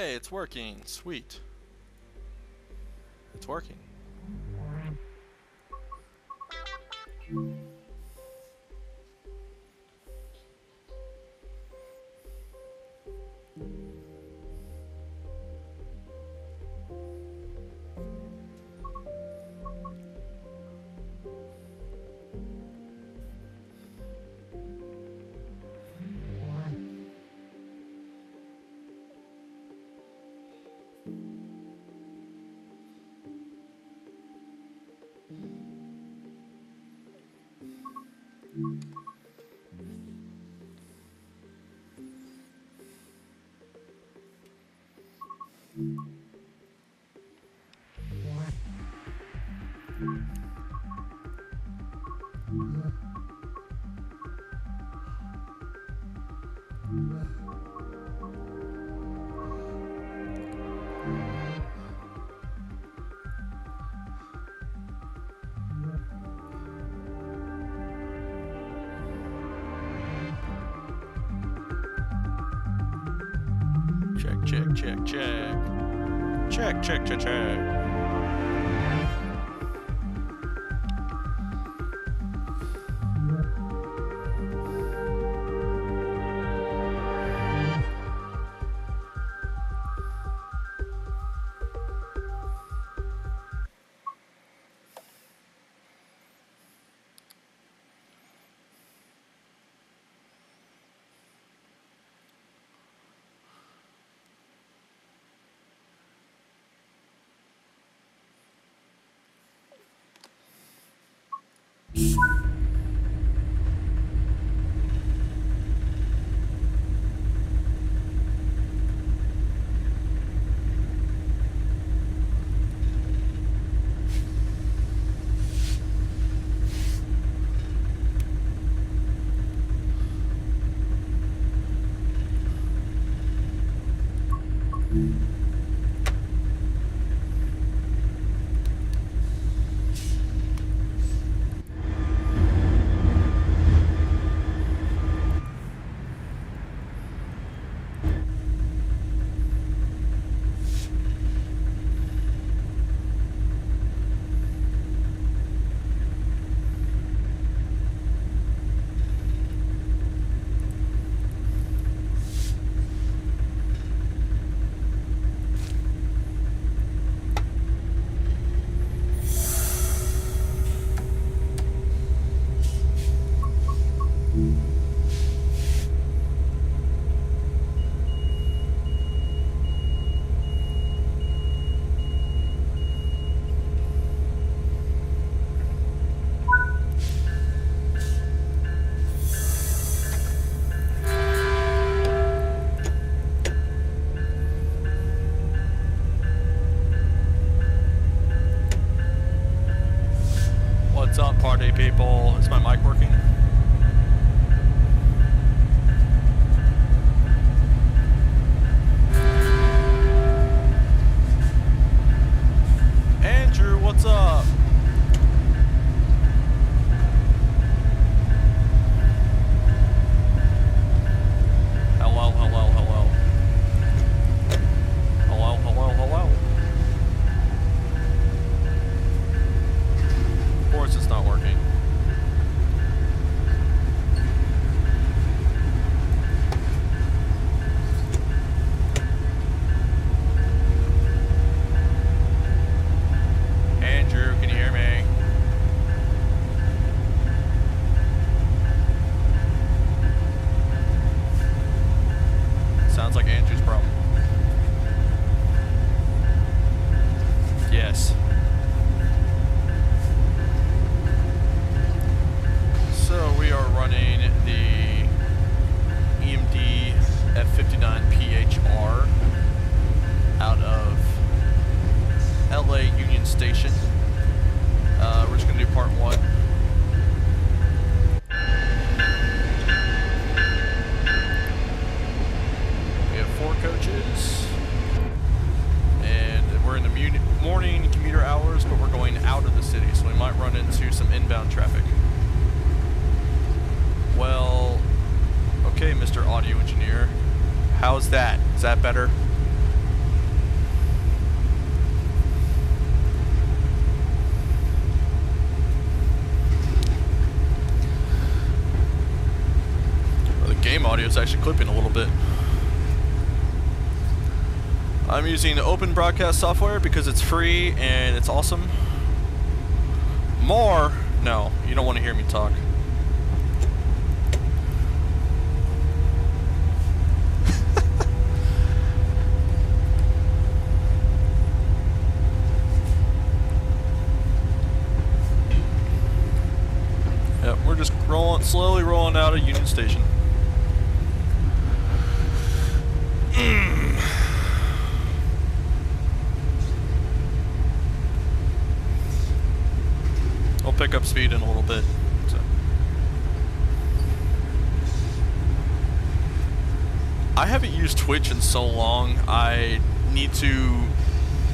Hey, it's working. Sweet. It's working. Check, check, check, check. Check, check, check, check. What's up, party people? Is my mic working? Andrew, what's up? Hello, hello, hello. Hello, hello, hello. Of course it's not working. Andrew, can you hear me? Sounds like Andrew's problem. Yes. So we are running the EMD F59PHR out of LA Union Station. We're just going to do part one. We have 4 coaches, and we're in the morning commuter hours, but we're going out of the city, so we might run into some inbound traffic. Well, okay, Mr. Audio Engineer. How's that? Is that better? is actually clipping a little bit. I'm using open broadcast software because it's free and it's awesome. More? No, you don't want to hear me talk. Yep, we're just slowly rolling out of Union Station. We'll pick up speed in a little bit. So. I haven't used Twitch in so long. I need to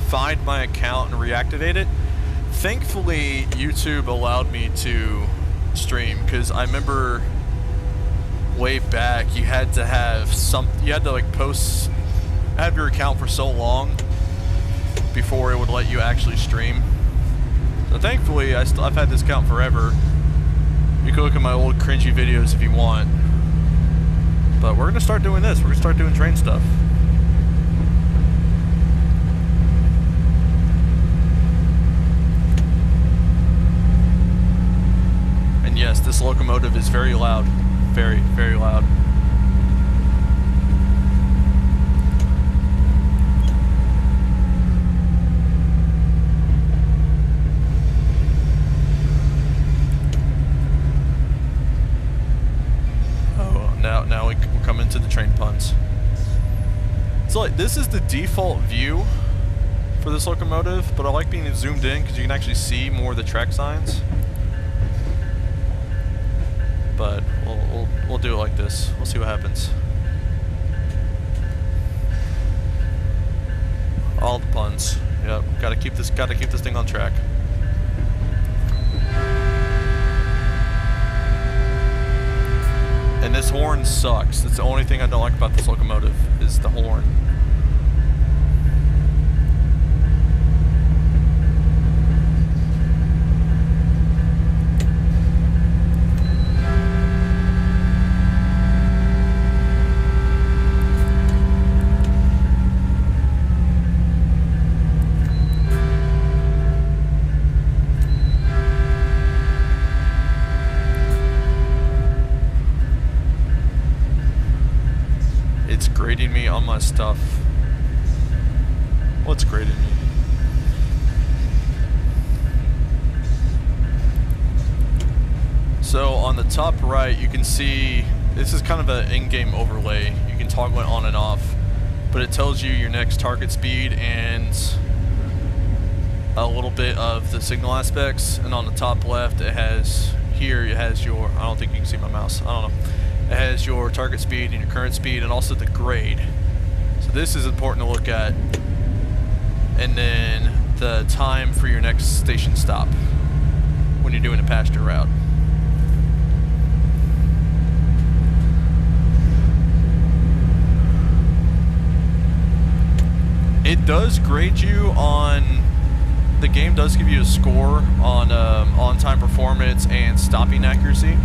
find my account and reactivate it. Thankfully, YouTube allowed me to stream, because I remember way back you had to have like have your account for so long before it would let you actually stream. So thankfully I've had this account forever. You can look at my old cringy videos if you want, but we're gonna start doing this. We're gonna start doing train stuff. Yes, this locomotive is very loud. Very, very loud. Oh, now we're coming to the train puns. So like, this is the default view for this locomotive, but I like being zoomed in because you can actually see more of the track signs. But we'll do it like this. We'll see what happens. All the puns. Yep. Gotta keep this thing on track. And this horn sucks. That's the only thing I don't like about this locomotive is the horn. Grading me on my stuff. What's grading me? So on the top right, you can see this is kind of an in-game overlay. You can toggle it on and off, but it tells you your next target speed and a little bit of the signal aspects. And on the top left, it has your, I don't think you can see my mouse. I don't know. It has your target speed and your current speed and also the grade. So this is important to look at. And then the time for your next station stop when you're doing a passenger route. It does grade you on, the game does give you a score on on-time performance and stopping accuracy.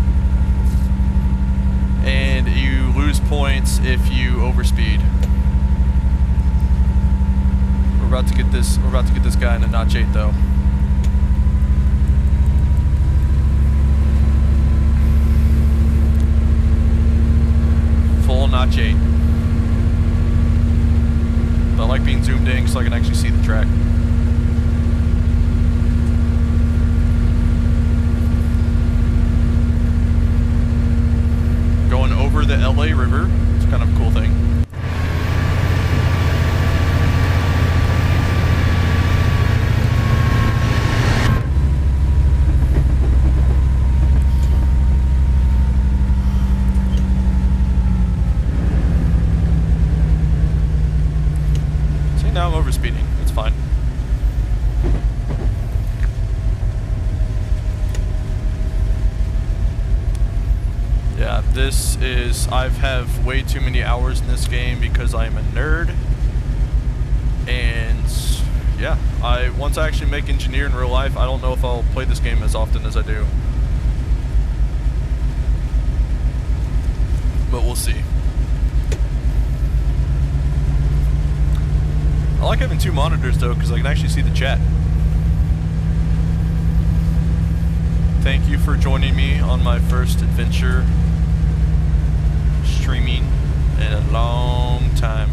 And you lose points if you overspeed. We're about to get this guy in a notch 8 though. Full notch 8. But I like being zoomed in so I can actually see the track. Going over the LA River. It's kind of a cool thing. See, now I'm overspeeding. It's fine. Yeah, this is, I've have way too many hours in this game because I'm a nerd. And yeah, once I actually make engineer in real life, I don't know if I'll play this game as often as I do. But we'll see. like having two monitors though, because I can actually see the chat. Thank you for joining me on my first adventure streaming in a long time.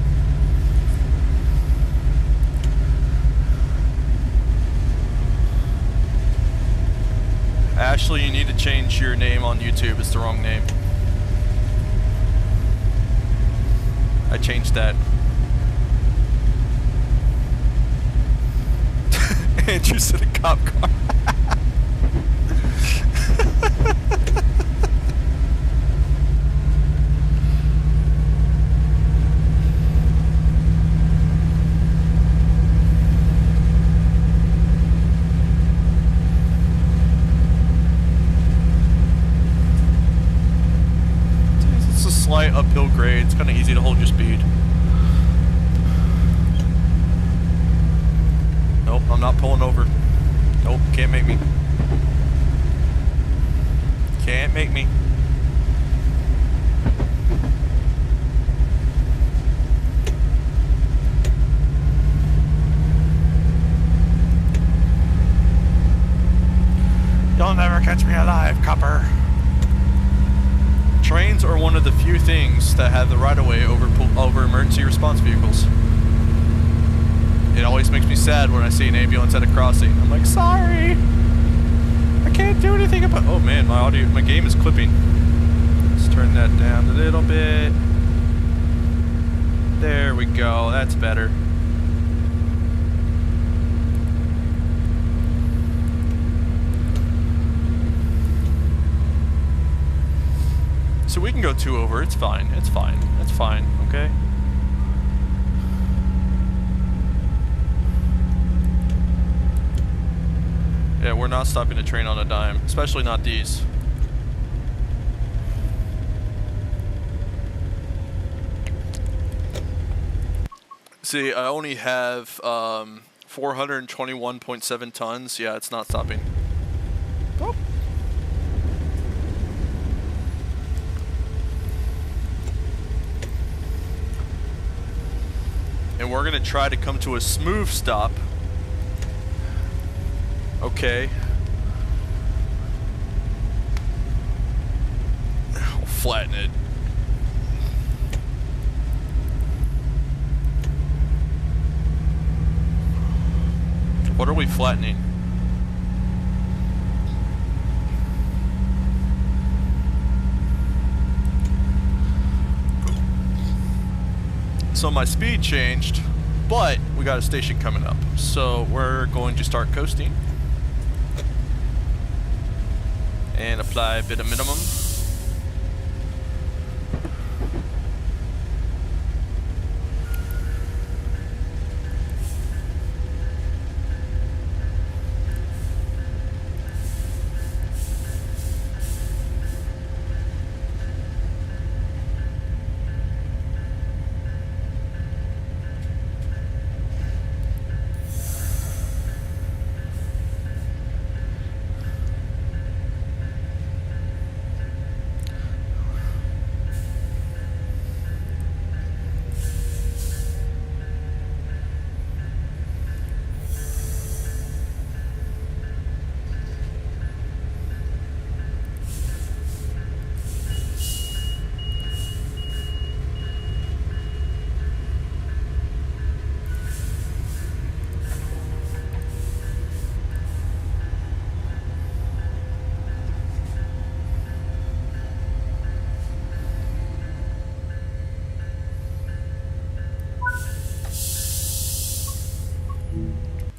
Ashley, you need to change your name on YouTube. It's the wrong name. I changed that. Andrew said a cop car. It's a slight uphill grade. It's kind of easy to hold your speed. Nope, I'm not pulling over. Nope, can't make me. Can't make me. You'll never catch me alive, copper. Trains are one of the few things that have the right-of-way over emergency response vehicles. It always makes me sad when I see an ambulance at a crossing. I'm like, sorry, I can't do anything about. Oh man, my game is clipping. Let's turn that down a little bit. There we go. That's better. So we can go 2 over. It's fine. It's fine. It's fine. Okay. Yeah, we're not stopping the train on a dime, especially not these. See, I only have 421.7 tons. Yeah, it's not stopping. Oh. And we're gonna try to come to a smooth stop. Okay. I'll flatten it. What are we flattening? So my speed changed, but we got a station coming up. So we're going to start coasting. And apply a bit of minimum.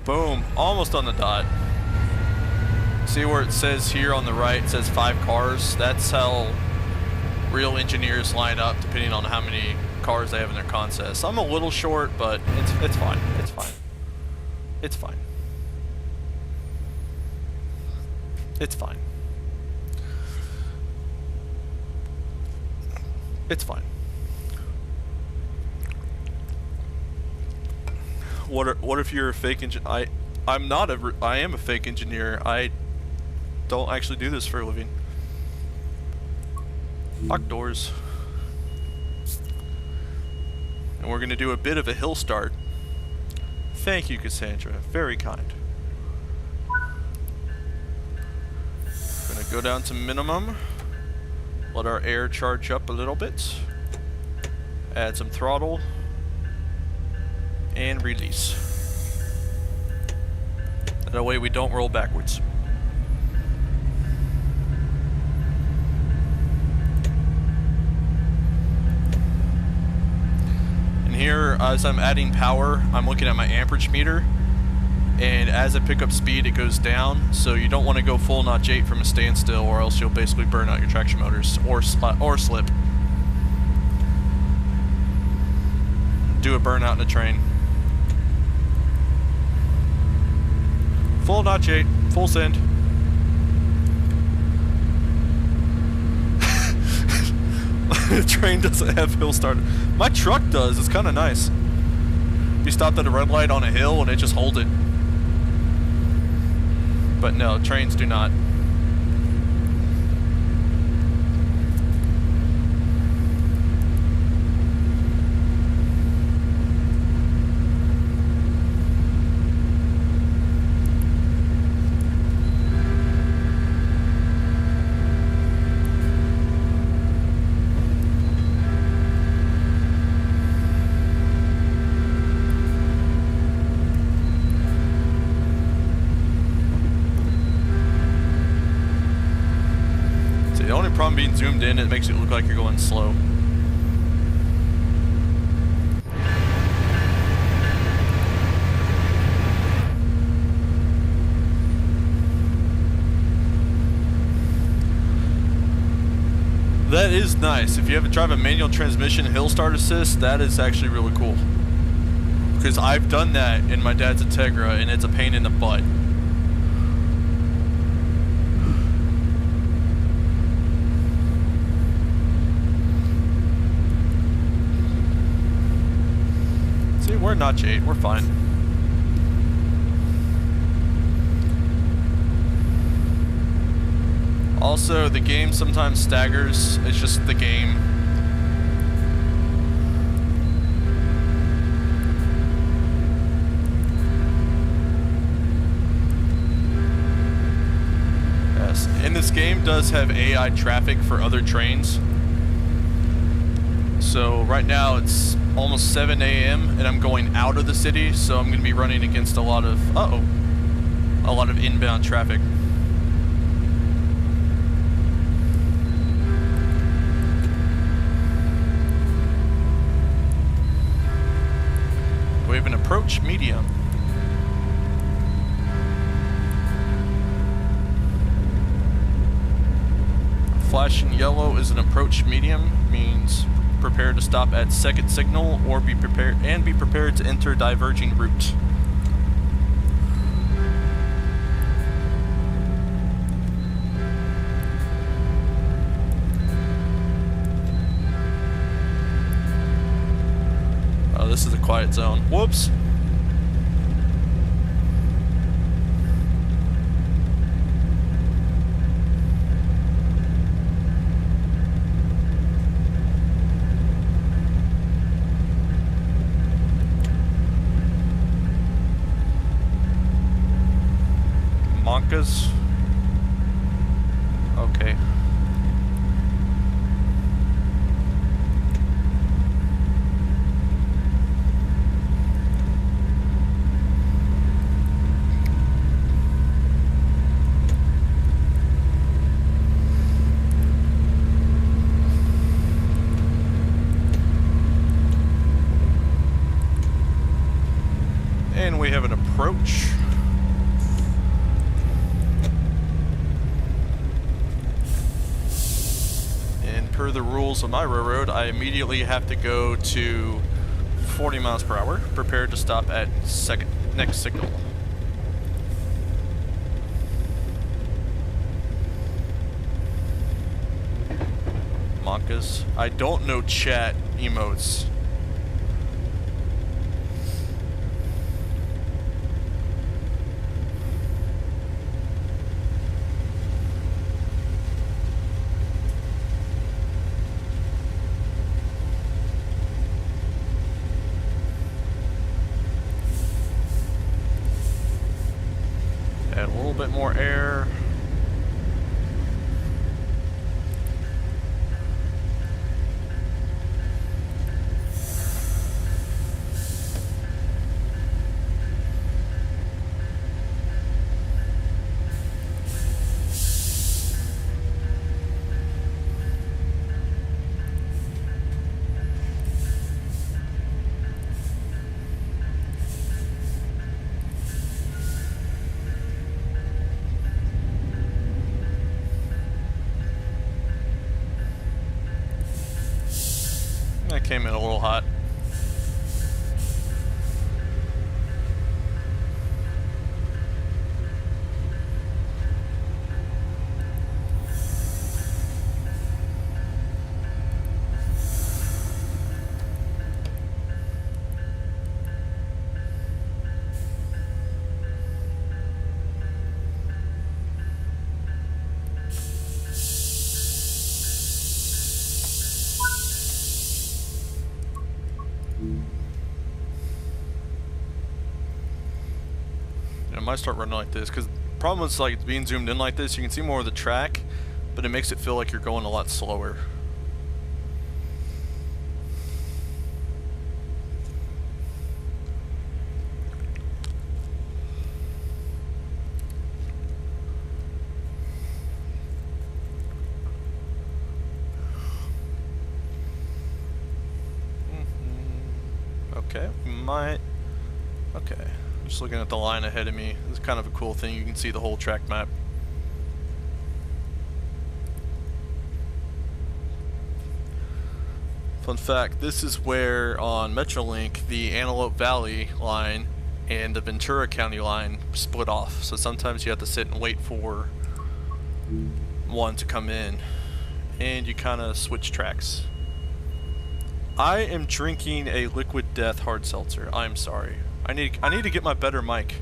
Boom, almost on the dot. See where it says here on the right, it says 5 cars? That's how real engineers line up depending on how many cars they have in their contests. I'm a little short, but it's fine. It's fine. It's fine. It's fine. It's fine. What if you're a fake engineer? I'm not I am a fake engineer. I don't actually do this for a living. Lock doors. And we're gonna do a bit of a hill start. Thank you, Cassandra. Very kind. Gonna go down to minimum. Let our air charge up a little bit. Add some throttle. And release. That way we don't roll backwards. And here, as I'm adding power, I'm looking at my amperage meter. And as I pick up speed, it goes down. So you don't want to go full notch 8 from a standstill, or else you'll basically burn out your traction motors or slip. Do a burnout in a train. Full notch 8, full send. The train doesn't have hill start. My truck does. It's kind of nice. You stopped at a red light on a hill and it just holds it. But no, trains do not. The only problem being zoomed in, it makes it look like you're going slow. That is nice. If you ever drive a manual transmission hill start assist, that is actually really cool. Because I've done that in my dad's Integra, and it's a pain in the butt. We're notch 8, we're fine. Also, the game sometimes staggers. It's just the game. Yes, and this game does have AI traffic for other trains. So right now it's almost 7 a.m. and I'm going out of the city, so I'm going to be running against a lot of inbound traffic. We have an approach medium. Flashing yellow is an approach medium, means prepare to stop at second signal or be prepared to enter diverging route. Oh, this is a quiet zone. Whoops. Okay. And we have an approach. Per the rules of my railroad, I immediately have to go to 40 miles per hour, prepared to stop at next signal. Monkas. I don't know chat emotes. bit more air. That came in a little hot. I might start running like this, because the problem is, like, being zoomed in like this, you can see more of the track, but it makes it feel like you're going a lot slower. Okay, we might. Okay. Just looking at the line ahead of me. It's kind of a cool thing. You can see the whole track map. Fun fact, this is where on Metrolink the Analope Valley line and the Ventura County line split off. So sometimes you have to sit and wait for one to come in and you kind of switch tracks. I am drinking a Liquid Death hard seltzer. I'm sorry. I need to get my better mic.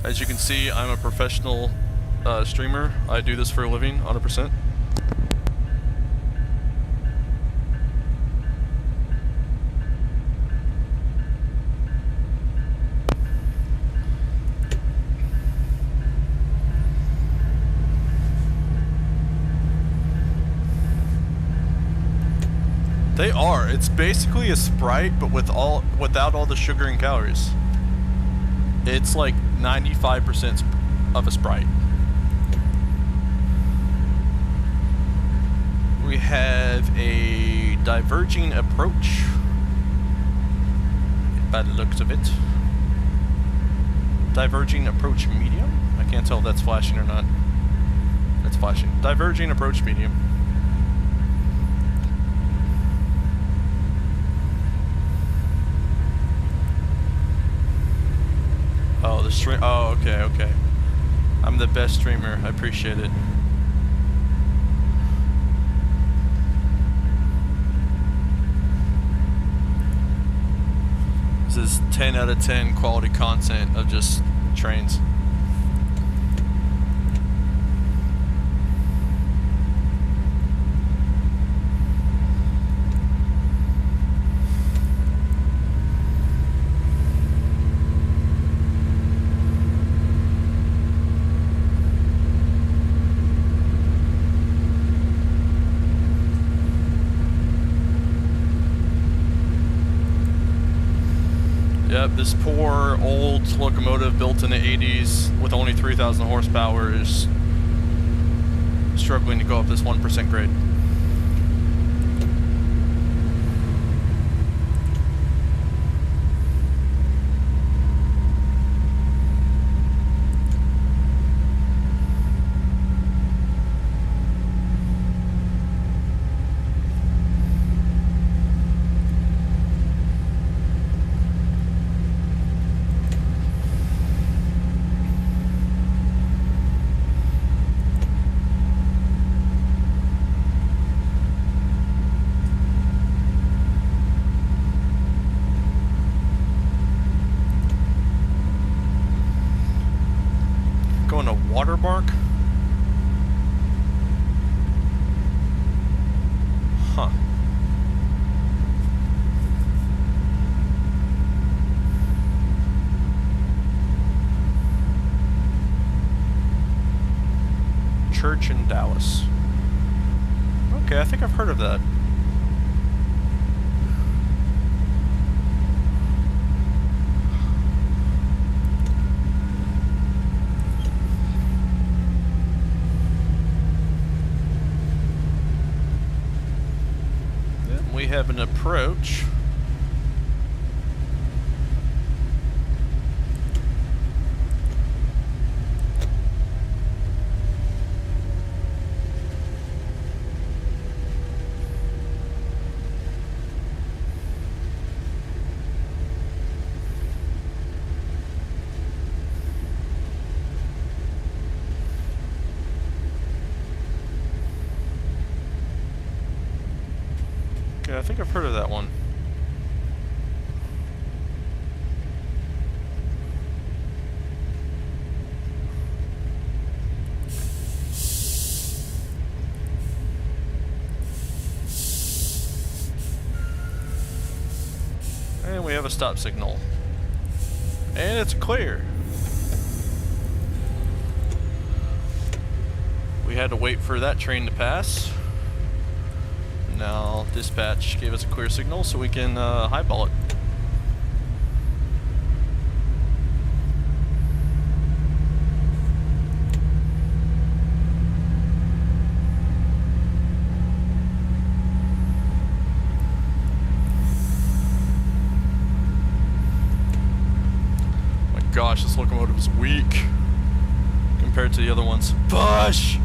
As you can see, I'm a professional streamer. I do this for a living, 100%. They are. It's basically a Sprite, but without all the sugar and calories. It's like 95% of a Sprite. We have a diverging approach, by the looks of it. Diverging approach medium? I can't tell if that's flashing or not. It's flashing. Diverging approach medium. Oh, the stream. Oh, okay, okay. I'm the best streamer. I appreciate it. This is 10 out of 10 quality content of just trains. Yep, this poor old locomotive built in the 80s with only 3,000 horsepower is struggling to go up this 1% grade. Junction, Dallas. Okay, I think I've heard of that. Then we have an approach. Okay, I think I've heard of that one. And we have a stop signal. And it's clear. We had to wait for that train to pass. Now dispatch gave us a clear signal so we can highball it. Gosh, this locomotive is weak compared to the other ones. Push!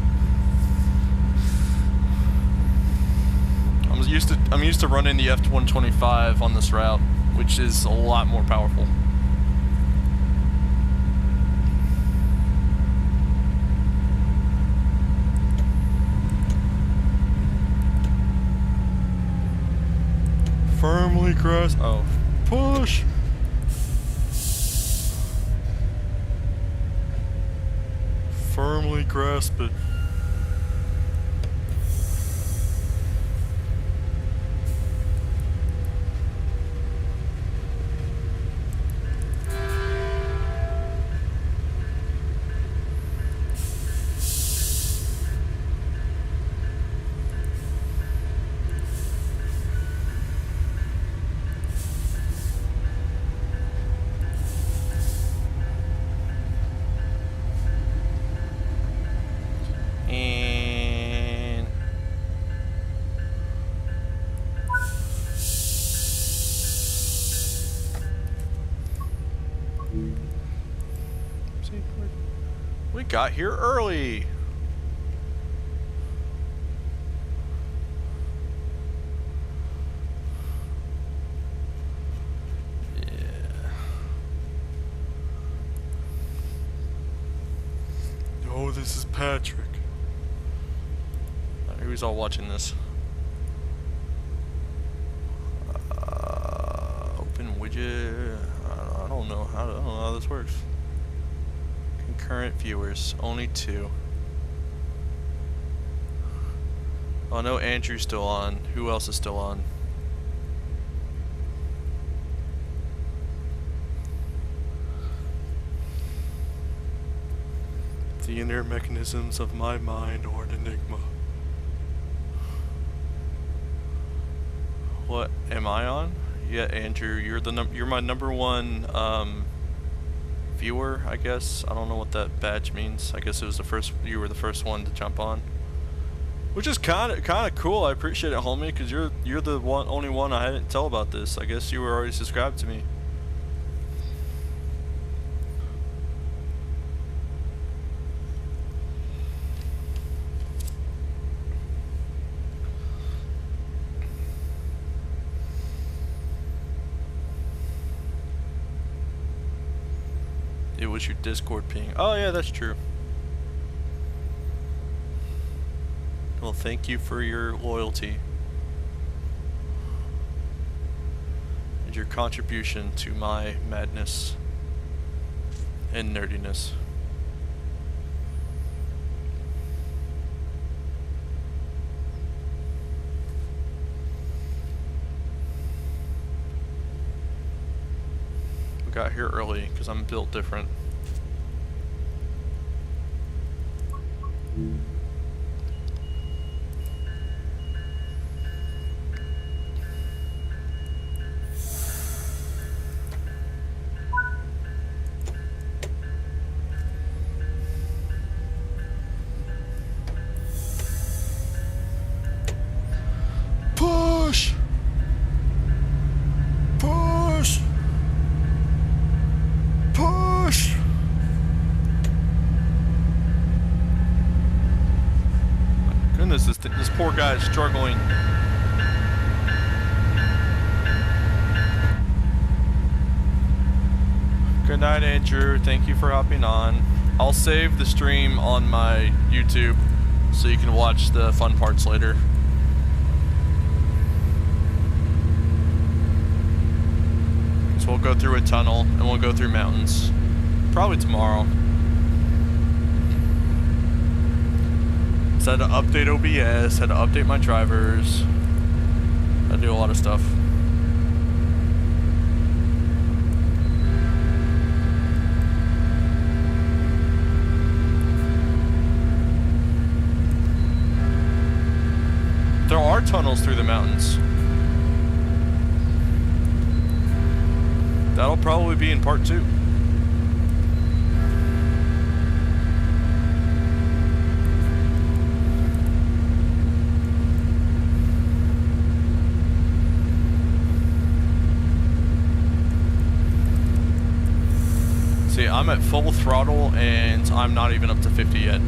I'm used to running the F125 on this route, which is a lot more powerful. Firmly grasp. Oh, push! Firmly grasp it. We got here early. Yeah. Oh, this is Patrick. Who's all watching this? Open widget. I don't know how this works. Concurrent viewers, only 2. Oh no, Andrew's still on. Who else is still on? The inner mechanisms of my mind are an enigma. What am I on? Yeah, Andrew, you're my number 1 viewer, I guess. I don't know what that badge means. I guess it was you were the first one to jump on, which is kind of cool. I appreciate it, homie, because you're the only one I didn't tell about this. I guess you were already subscribed to me. It was your Discord ping. Oh yeah, that's true. Well, thank you for your loyalty and your contribution to my madness and nerdiness. We got here early because I'm built different. goodness, this poor guy is struggling. Good night, Andrew. Thank you for hopping on. I'll save the stream on my YouTube so you can watch the fun parts later. So we'll go through a tunnel and we'll go through mountains. Probably tomorrow. So I had to update OBS, had to update my drivers. I do a lot of stuff. There are tunnels through the mountains. That'll probably be in part 2. See, I'm at full throttle and I'm not even up to 50 yet.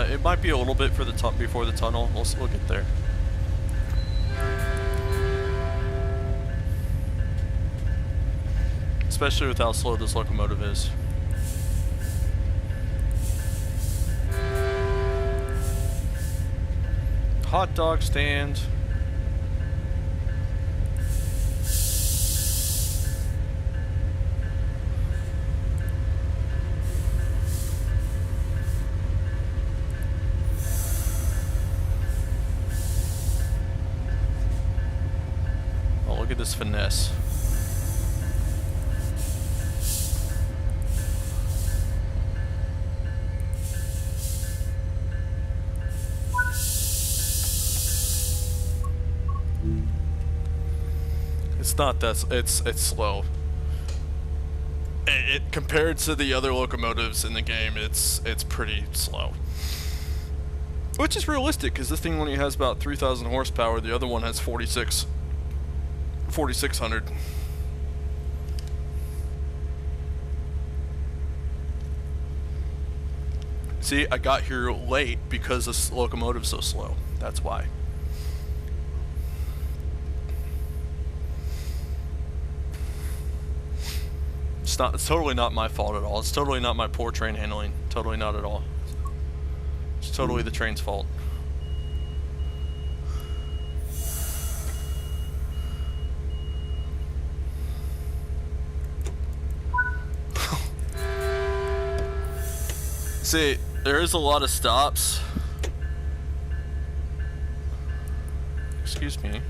It might be a little bit for the before the tunnel. We'll get there. Especially with how slow this locomotive is. Hot dog stand. Look at this finesse. It's not that, it's slow. It compared to the other locomotives in the game, it's pretty slow. Which is realistic, because this thing only has about 3,000 horsepower, the other one has 4,600. See, I got here late because this locomotive's so slow. That's why. It's totally not my fault at all. It's totally not my poor train handling. Totally not at all. It's totally the train's fault. See, there is a lot of stops. Excuse me.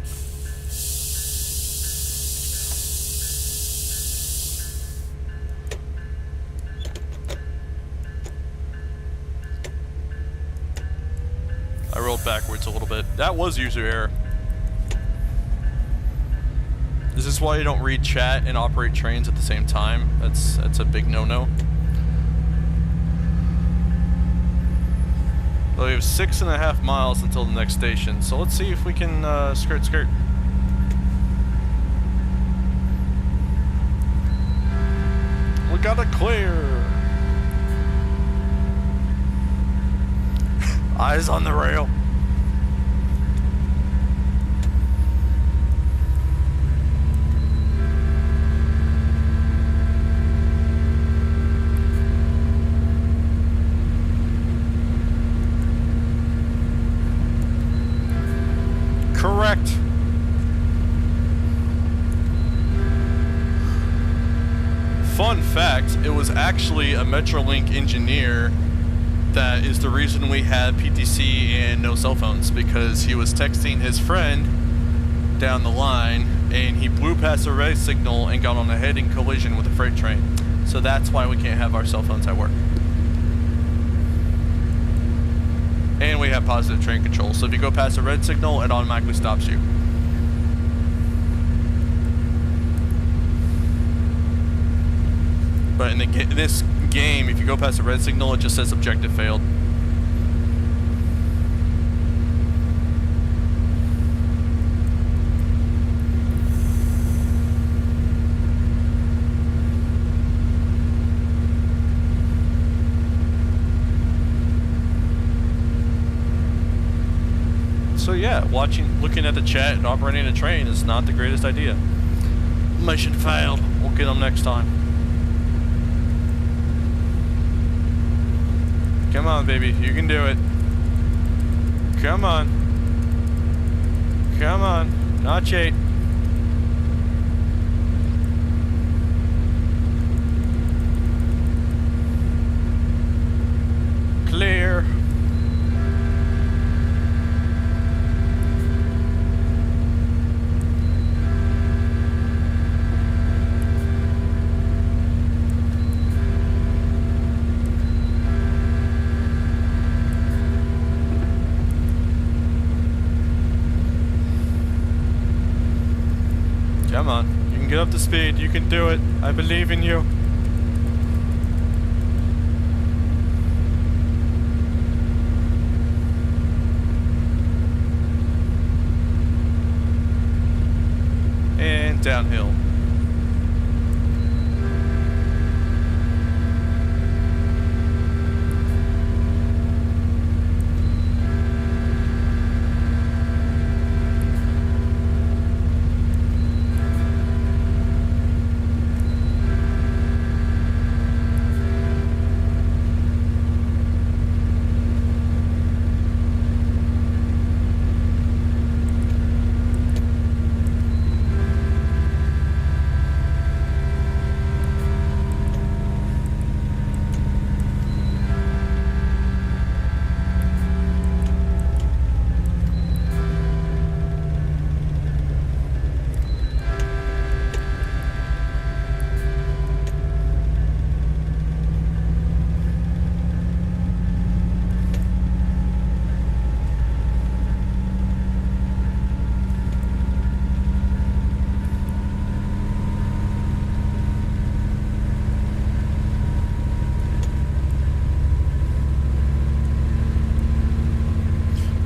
I rolled backwards a little bit. That was user error. Is this why you don't read chat and operate trains at the same time? That's a big no-no. Well, we have 6.5 miles until the next station, so let's see if we can skirt. We got it clear. Eyes on the rail. fact, it was actually a Metrolink engineer that is the reason we had PTC and no cell phones, because he was texting his friend down the line and he blew past a red signal and got on a head-on collision with a freight train. So that's why we can't have our cell phones at work. And we have positive train control, so if you go past a red signal, it automatically stops you. But in this game, if you go past a red signal, it just says objective failed. So yeah, looking at the chat and operating a train is not the greatest idea. Mission failed. We'll get them next time. Come on, baby. You can do it. Come on. Come on. Not yet. Clear. Come on, you can get up to speed, you can do it, I believe in you. And downhill.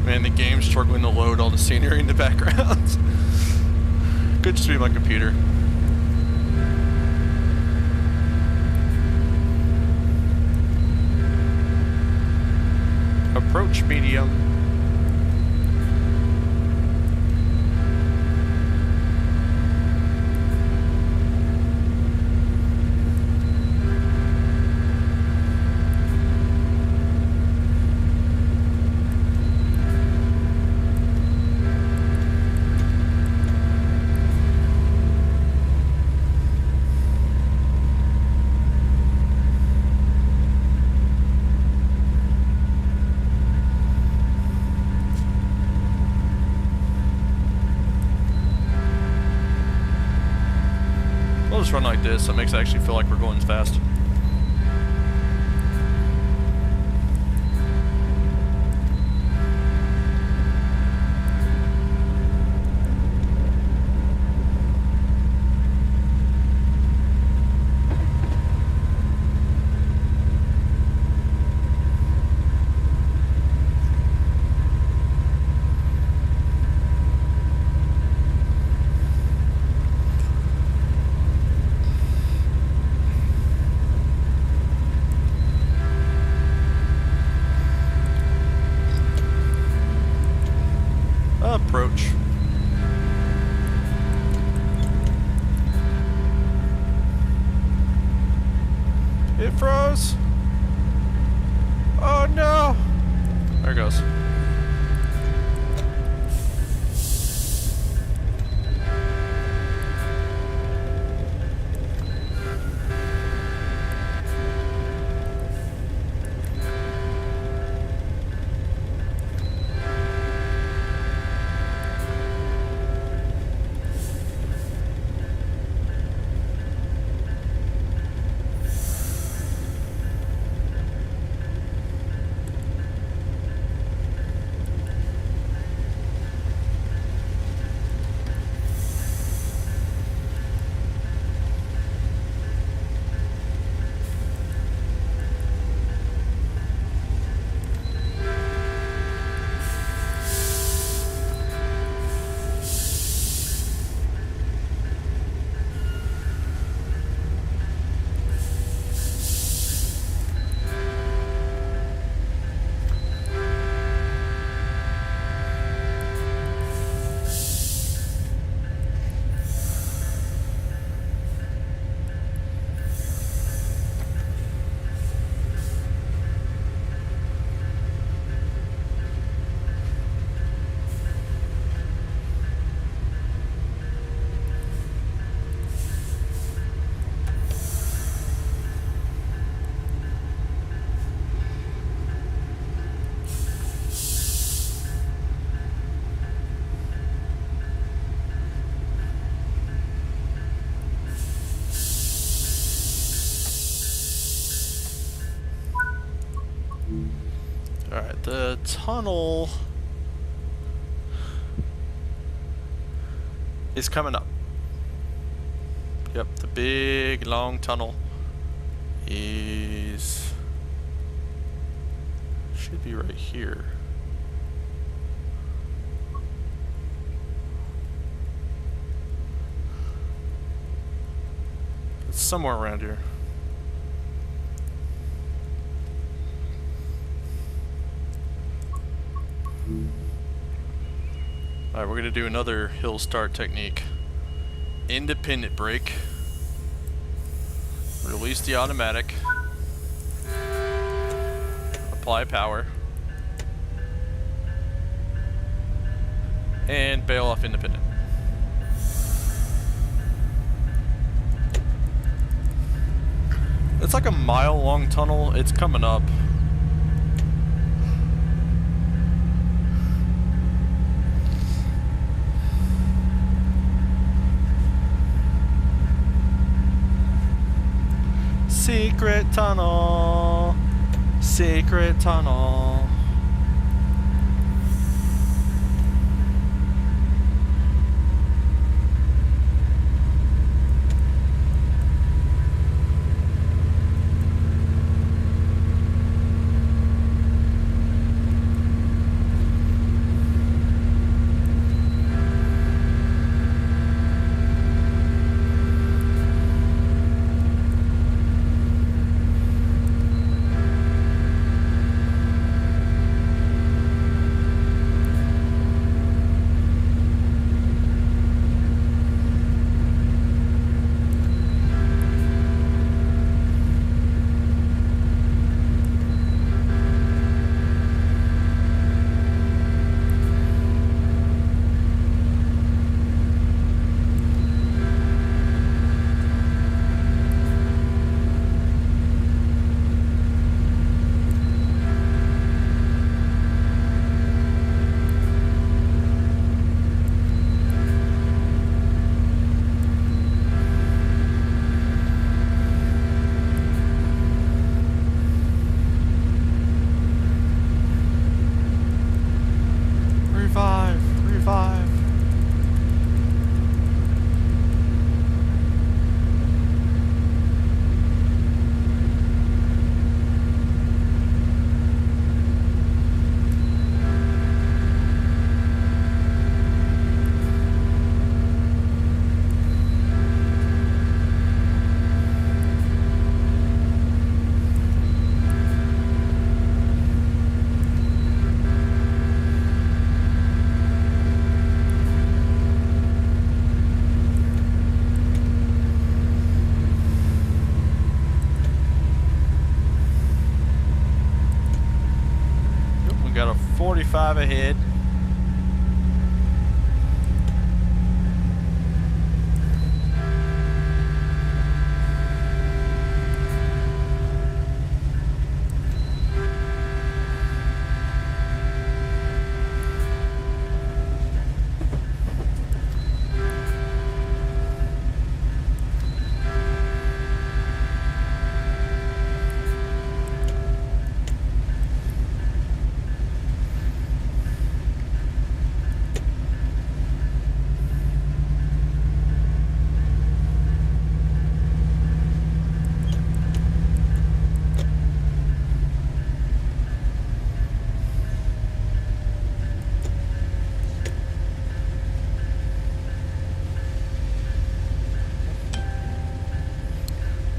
Man, the game's struggling to load all the scenery in the background. Could just be my computer. Approach medium. We'll just run like this, so it makes it actually feel like we're going fast. Approach. It froze. Oh no. There it goes. The tunnel is coming up. Yep, the big long tunnel is should be right here. It's somewhere around here. Alright, we're gonna do another hill start technique. Independent brake. Release the automatic. Apply power. And bail off independent. It's like a mile-long tunnel. It's coming up. Secret tunnel. Secret tunnel. Revive. Got a 45 ahead.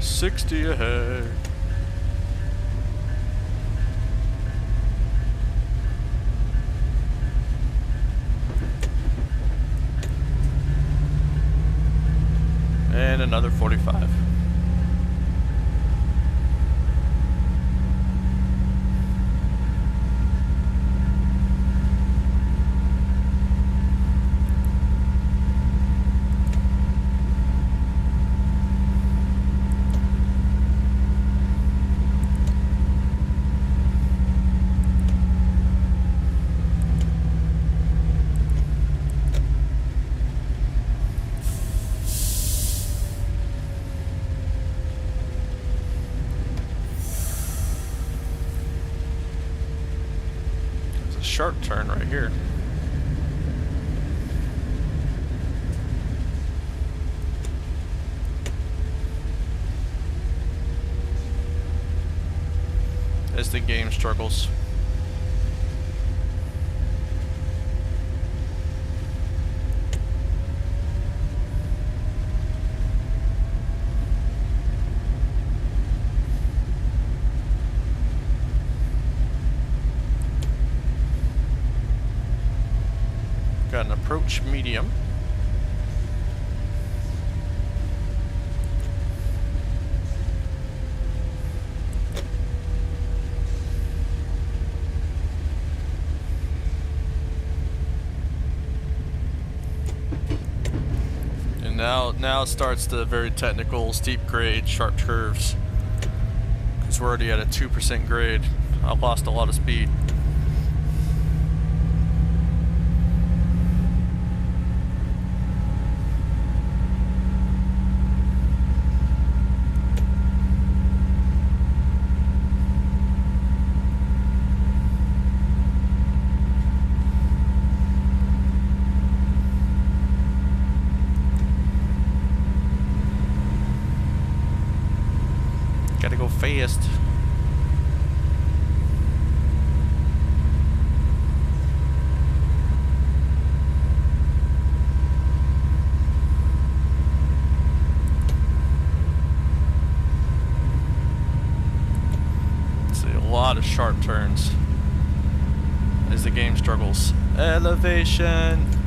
$60 ahead. And another 45. sharp turn right here. As the game struggles. Got an approach medium. And now it starts the very technical, steep grade, sharp curves. Because we're already at a 2% grade. I lost a lot of speed. Gotta go fast. See a lot of sharp turns as the game struggles. Elevation.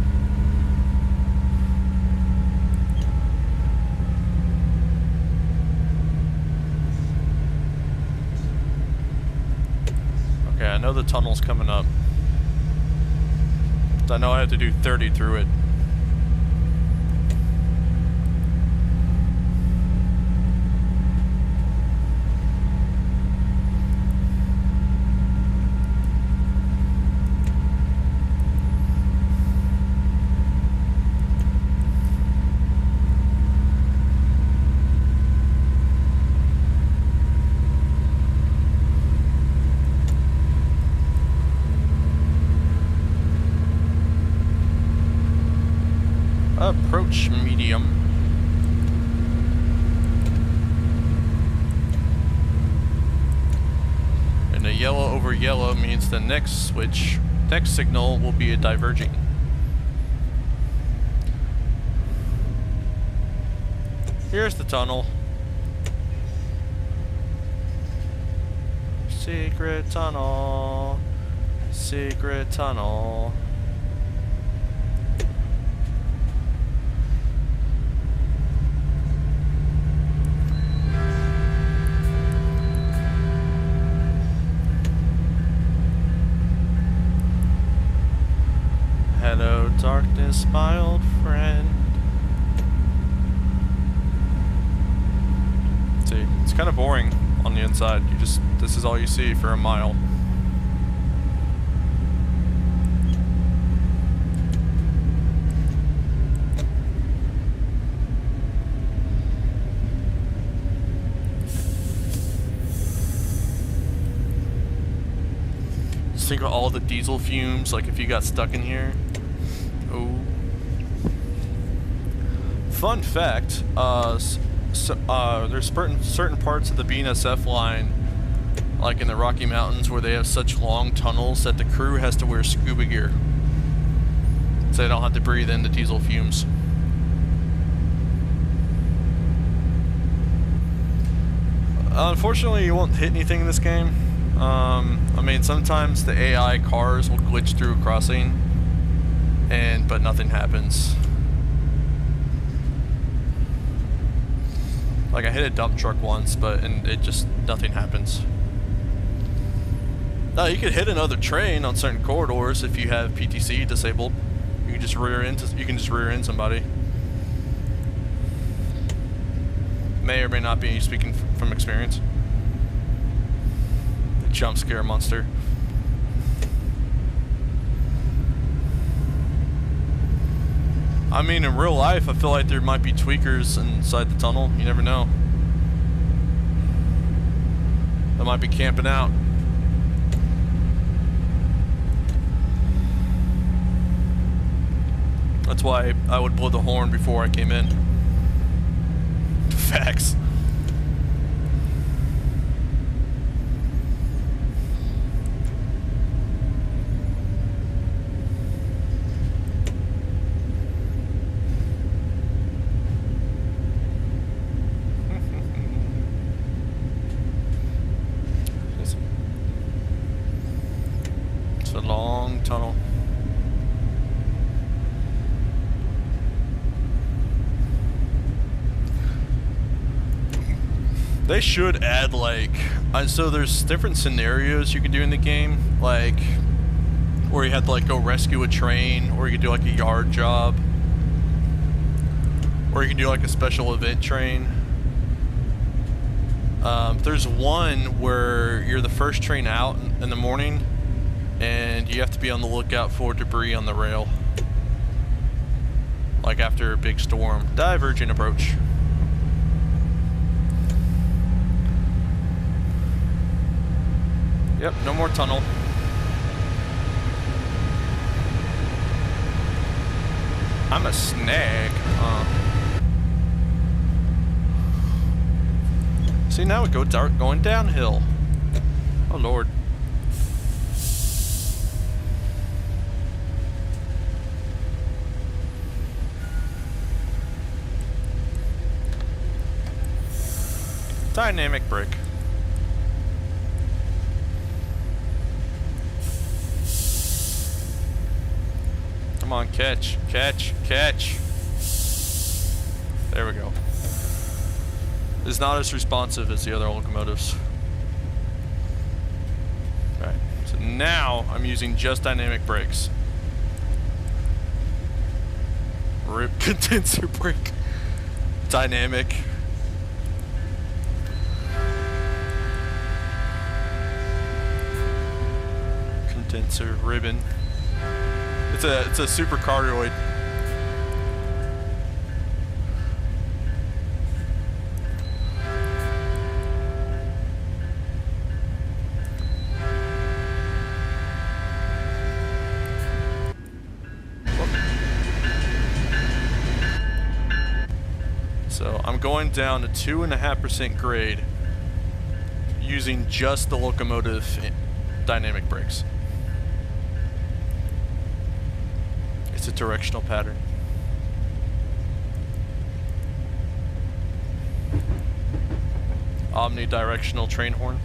I know the tunnel's coming up. I know I have to do 30 through it. Approach medium. And a yellow over yellow means the next signal will be a diverging. Here's the tunnel. Secret tunnel. Secret tunnel. Hello, darkness, my old friend. See, it's kind of boring on the inside. This is all you see for a mile. Just think of all the diesel fumes, like if you got stuck in here. Oh. Fun fact, there's certain parts of the BNSF line, like in the Rocky Mountains, where they have such long tunnels that the crew has to wear scuba gear, so they don't have to breathe in the diesel fumes. Unfortunately, you won't hit anything in this game. I mean, sometimes the AI cars will glitch through a crossing, but nothing happens. Like I hit a dump truck once, and nothing happens. Now you could hit another train on certain corridors if you have PTC disabled. You can just rear end somebody. May or may not be speaking from experience. The jump scare monster. I mean, in real life, I feel like there might be tweakers inside the tunnel. You never know. They might be camping out. That's why I would blow the horn before I came in. Facts. It's a long tunnel. They should add, like, so there's different scenarios you can do in the game, like, where you have to, like, go rescue a train, or you can do, like, a yard job, or you can do, like, a special event train. There's one where you're the first train out in the morning, and you have to be on the lookout for debris on the rail, like after a big storm. Divergent approach. Yep, no more tunnel. I'm a snag. See, now we go going downhill. Oh Lord. Dynamic brake. Come on, catch, catch, catch. There we go. It's not as responsive as the other locomotives. Alright, so now I'm using just dynamic brakes. Rip condenser brake. Dynamic. Condenser ribbon. It's a super cardioid. So I'm going down to 2.5% grade using just the locomotive dynamic brakes. It's a directional pattern. Omnidirectional train horn.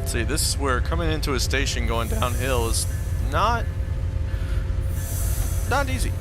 See, this is where coming into a station going downhill is not easy.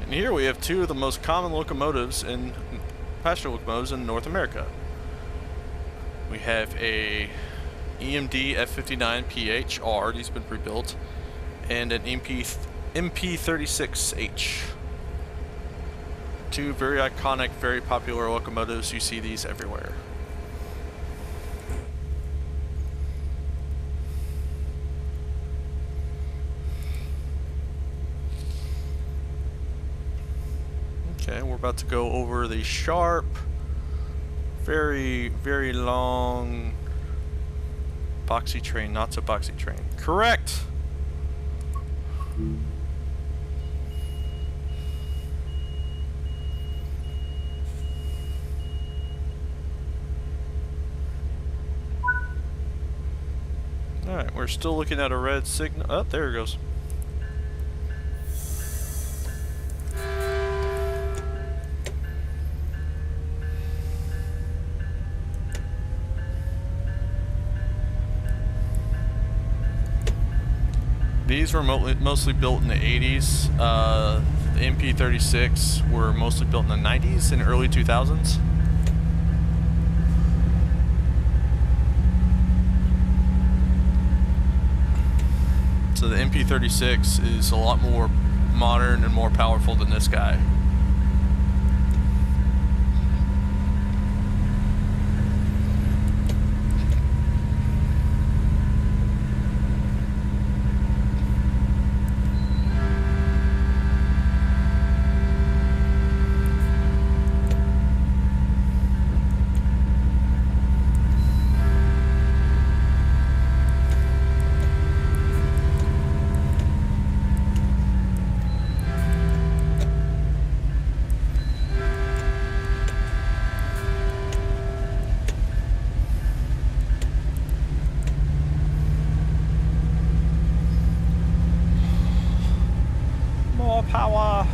And here we have two of the most common locomotives in passenger locomotives in North America. We have a EMD F59PHR, these have been pre-built, and an MP36H. Two very iconic, very popular locomotives. You see these everywhere. Okay, we're about to go over the sharp, very, very long boxy train, not so boxy train. Correct! Alright, we're still looking at a red signal. Oh, there it goes. These were mostly built in the 80s. The MP36 were mostly built in the 90s and early 2000s. So the MP36 is a lot more modern and more powerful than this guy. Power.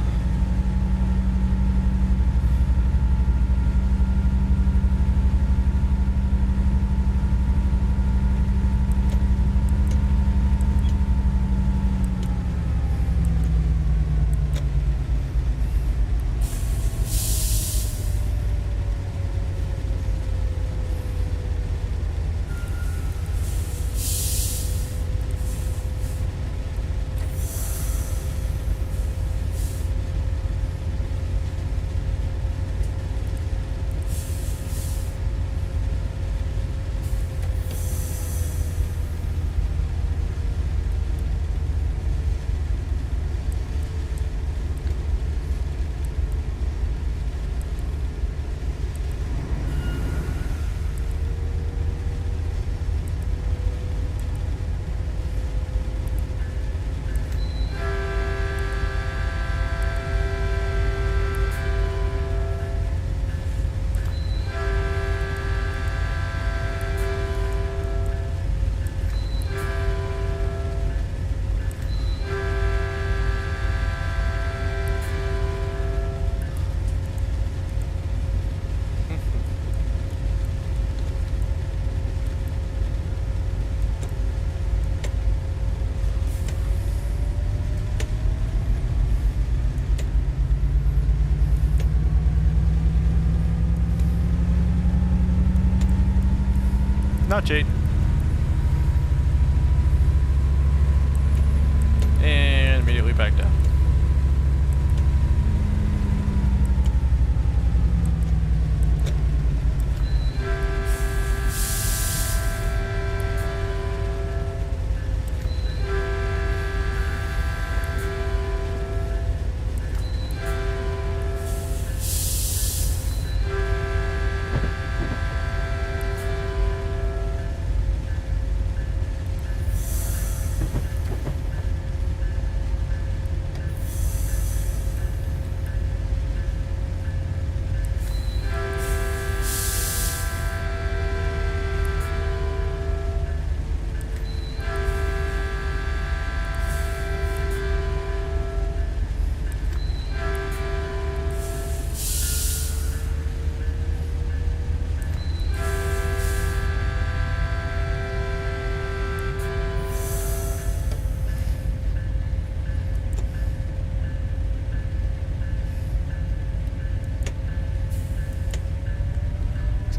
Not Jade. And immediately back down.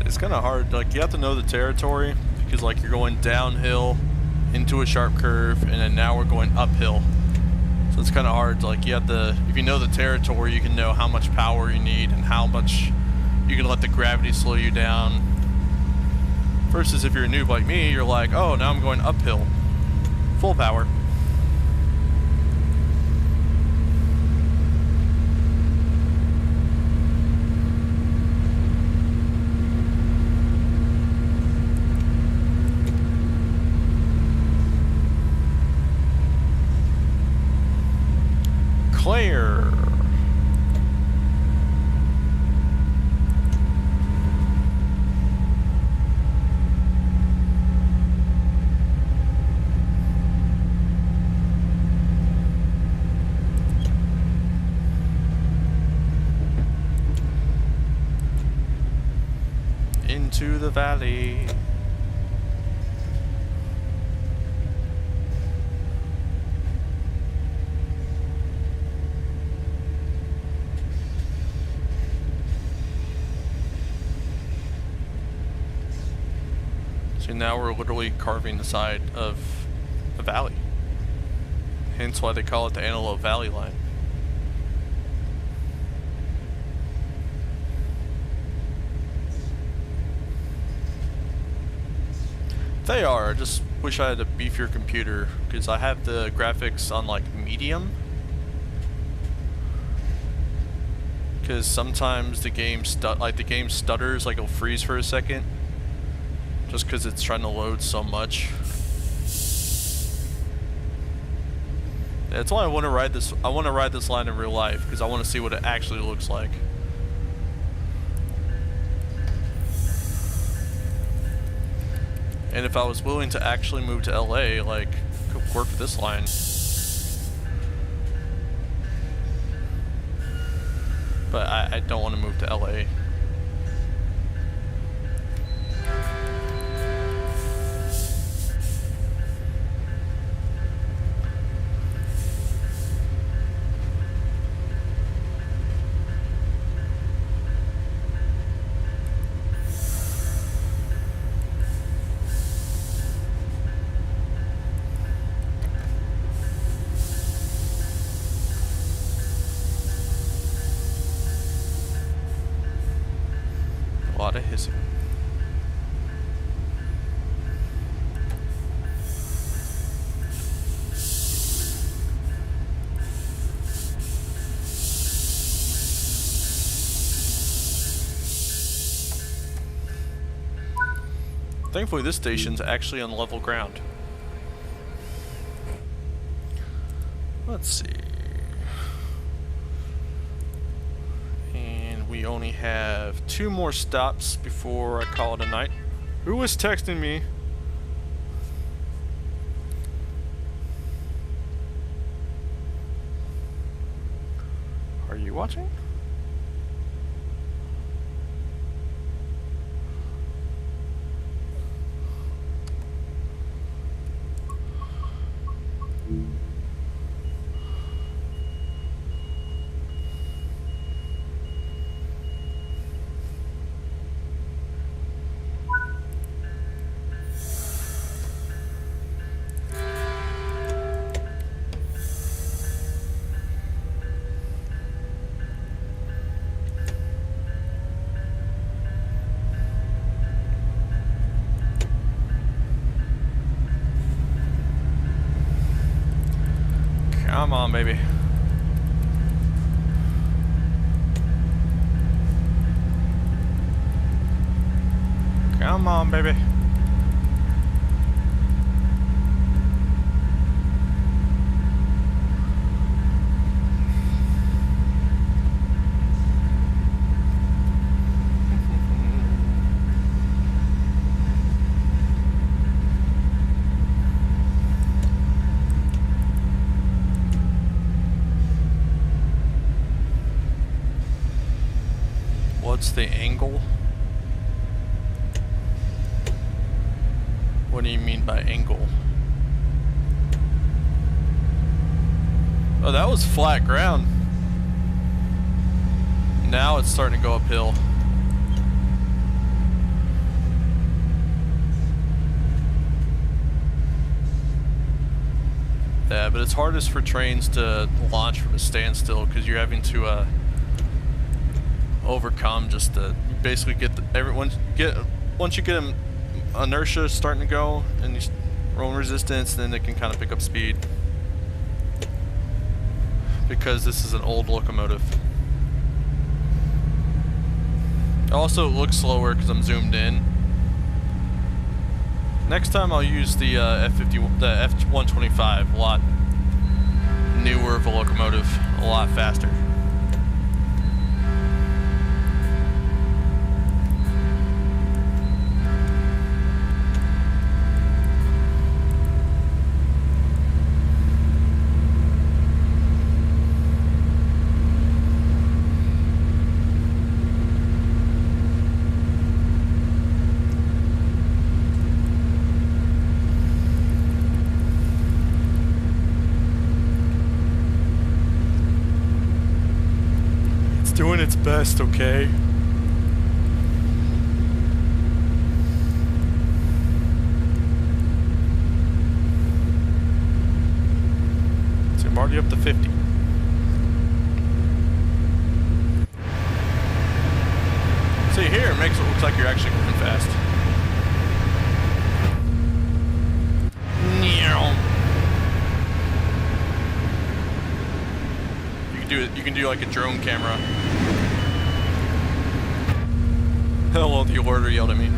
It's kind of hard, like you have to know the territory because like you're going downhill into a sharp curve and then now we're going uphill. So So it's kind of hard. Like, you have to, if you know the territory, you can know how much power you need and how much you can let the gravity slow you down. Versus if you're a noob like me, you're like, oh, now I'm going uphill. Full power. Clear. Into the valley. So now we're literally carving the side of a valley. Hence why they call it the Analope Valley line. They are. I just wish I had a beefier computer because I have the graphics on like medium. Because sometimes the game stutters, like it'll freeze for a second, just because it's trying to load so much. That's why I want to ride this. I want to ride this line in real life because I want to see what it actually looks like. And if I was willing to actually move to LA, like, could work with this line. But I don't want to move to LA. A lot of hissing. Thankfully, this station's actually on level ground. Let's see. We only have 2 more stops before I call it a night. Who was texting me? Are you watching? Come on, baby. Come on, baby. What's the angle? What do you mean by angle? Oh, that was flat ground. Now it's starting to go uphill. that, but it's hardest for trains to launch from a standstill because you're having to overcome just to basically get once you get them inertia starting to go and you roll resistance, then it can kind of pick up speed because this is an old locomotive. Also, it looks slower because I'm zoomed in. Next time I'll use the F125, a lot newer of a locomotive, a lot faster. Doing its best, okay? So I'm already up to 50. See here, it makes it look like you're actually moving fast. You can do like a drone camera. Hello, the order yelled at me.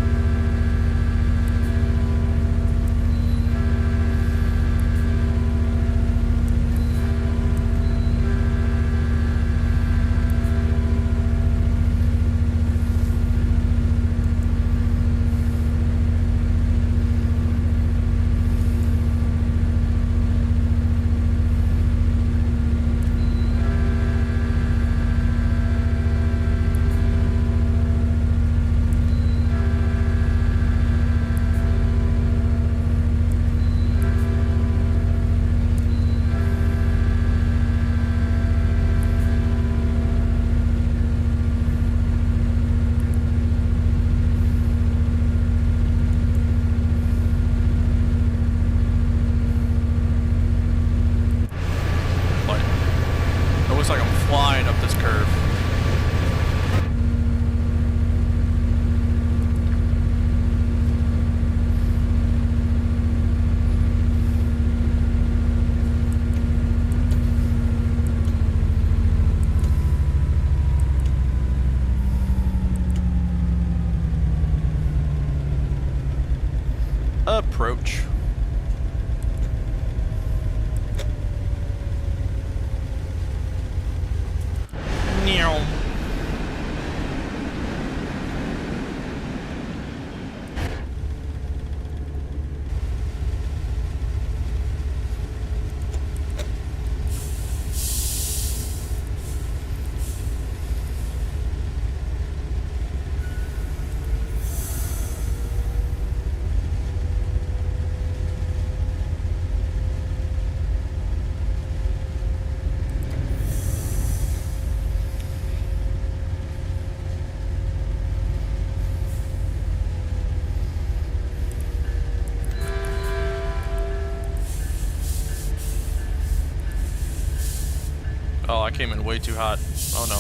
Approach. Meow. Oh, I came in way too hot. Oh no.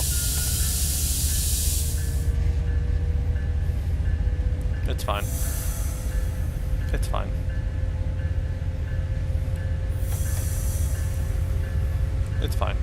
It's fine. It's fine. It's fine.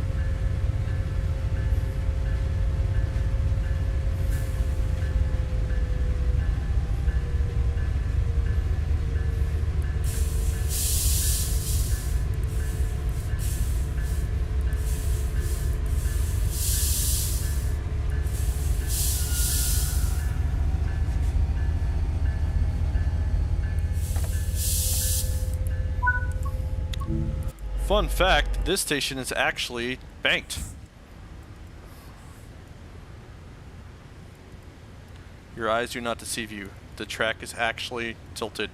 Fun fact, this station is actually banked. Your eyes do not deceive you. The track is actually tilted.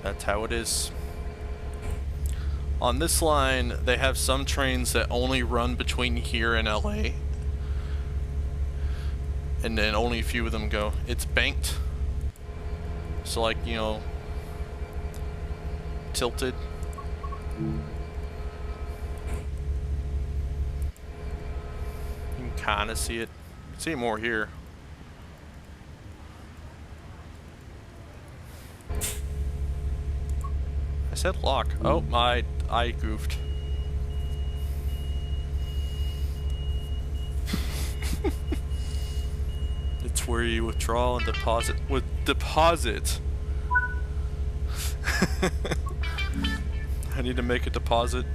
That's how it is. On this line, they have some trains that only run between here and LA. and then only a few of them go. It's banked, so like, you know, tilted. You can kind of see it. You can see it more here. I said lock. Oh, I goofed. It's where you withdraw and deposit. With deposit. I need to make a deposit.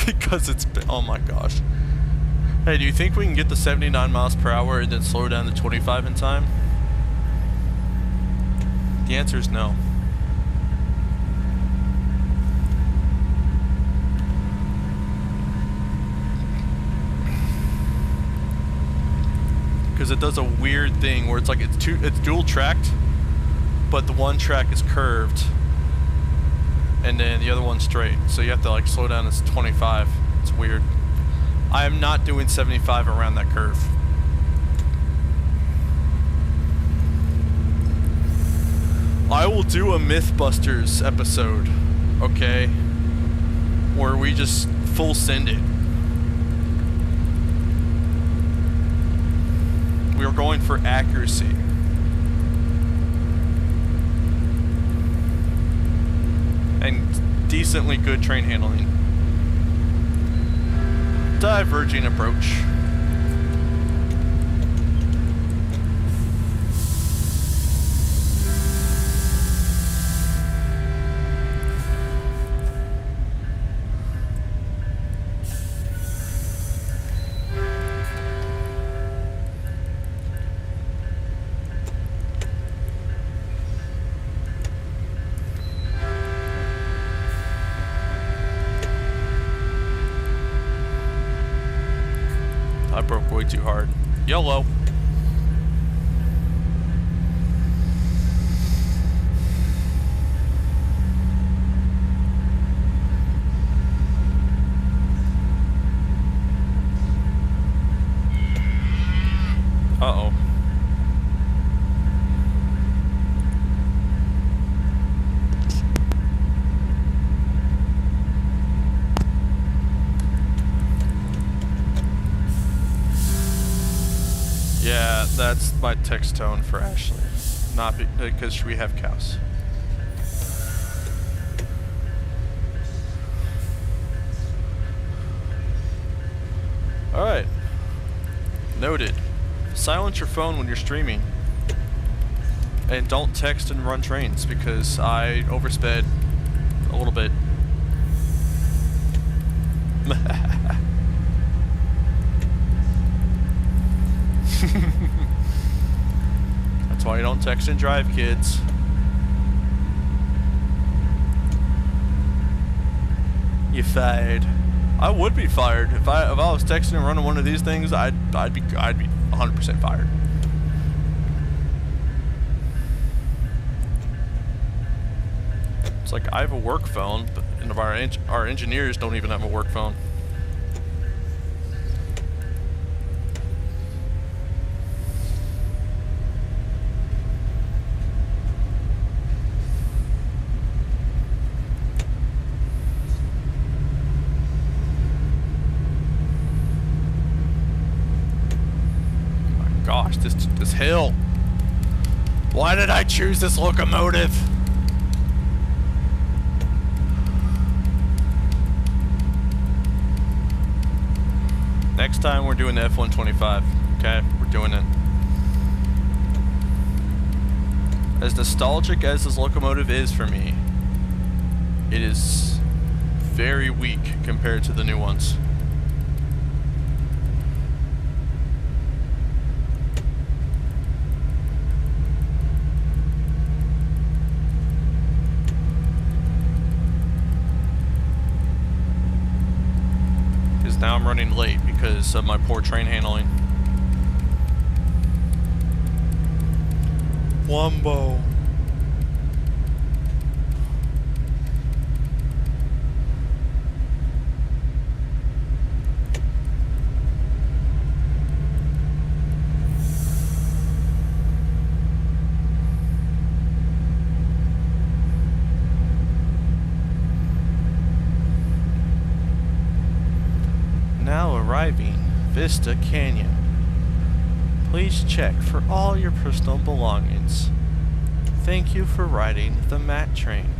Because it's been, oh my gosh. Hey, do you think we can get the 79 miles per hour and then slow down to 25 in time? The answer is no. Because it does a weird thing where it's like it's dual tracked, but the one track is curved and then the other one's straight. So you have to like slow down to 25. It's weird. I am not doing 75 around that curve. I will do a Mythbusters episode, okay, where we just full send it. We are going for accuracy. And decently good train handling. Diverging approach. I broke way too hard. YOLO. Uh-oh. Yeah, that's my text tone for Ashley. Not because we have cows. Alright. Noted. Silence your phone when you're streaming. And don't text and run trains because I oversped a little bit. That's why you don't text and drive, kids. You fired. I would be fired if I was texting and running one of these things. I'd be 100% fired. It's like I have a work phone, but our engineers don't even have a work phone. Gosh, this hill. Why did I choose this locomotive? Next time we're doing the F125. Okay, we're doing it. As nostalgic as this locomotive is for me, it is very weak compared to the new ones. Now I'm running late because of my poor train handling. Wumbo. Now arriving Vista Canyon. Please check for all your personal belongings. Thank you for riding the MAT train.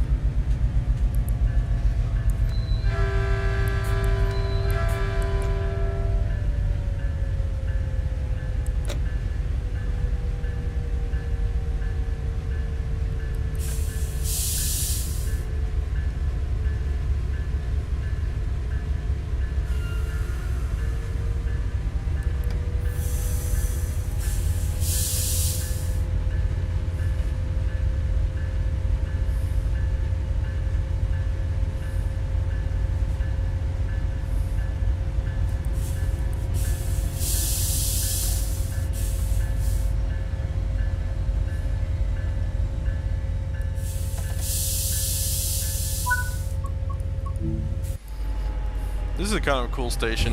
This is a kind of a cool station.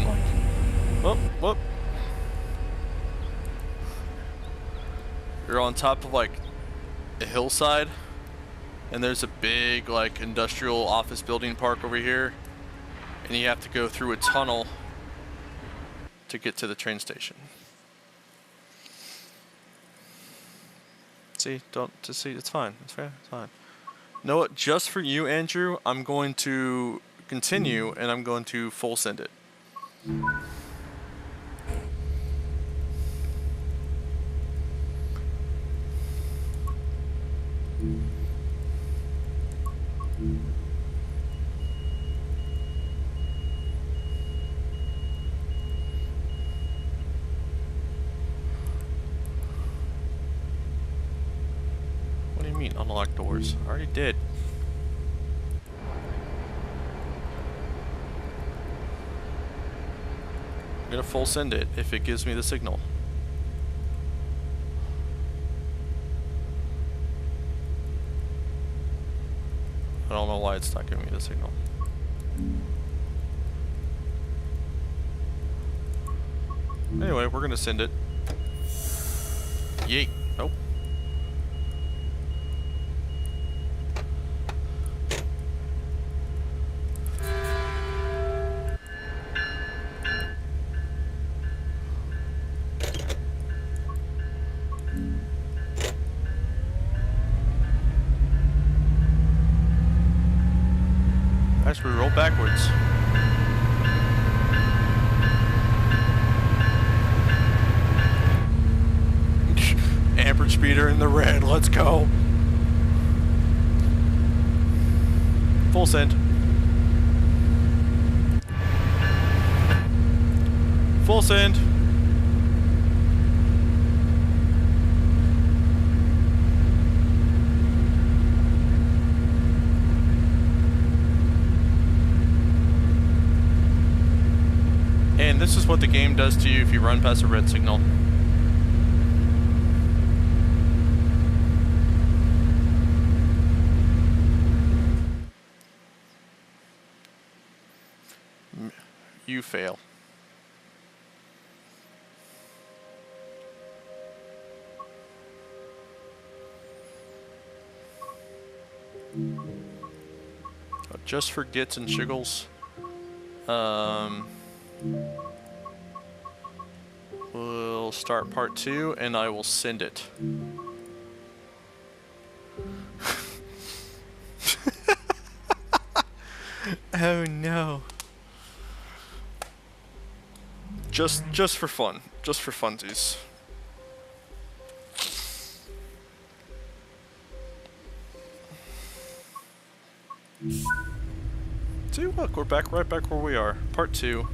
Whoop, whoop. You're on top of like a hillside, and there's a big like industrial office building park over here, and you have to go through a tunnel to get to the train station. See, it's fine. It's fair. It's fine. You know what? Just for you, Andrew, I'm going to continue, and I'm going to full send it. What do you mean unlock doors? I already did. I'm gonna full send it if it gives me the signal. I don't know why it's not giving me the signal. Anyway, we're gonna send it. Yeet. Nope. Nice, we roll backwards. Amperage speeder in the red, let's go. Full send. Full send. And this is what the game does to you if you run past a red signal. You fail. Just for gits and shiggles. We'll start part 2 and I will send it. Oh no. Just for fun. Just for funsies. See, look, we're right back where we are. Part 2.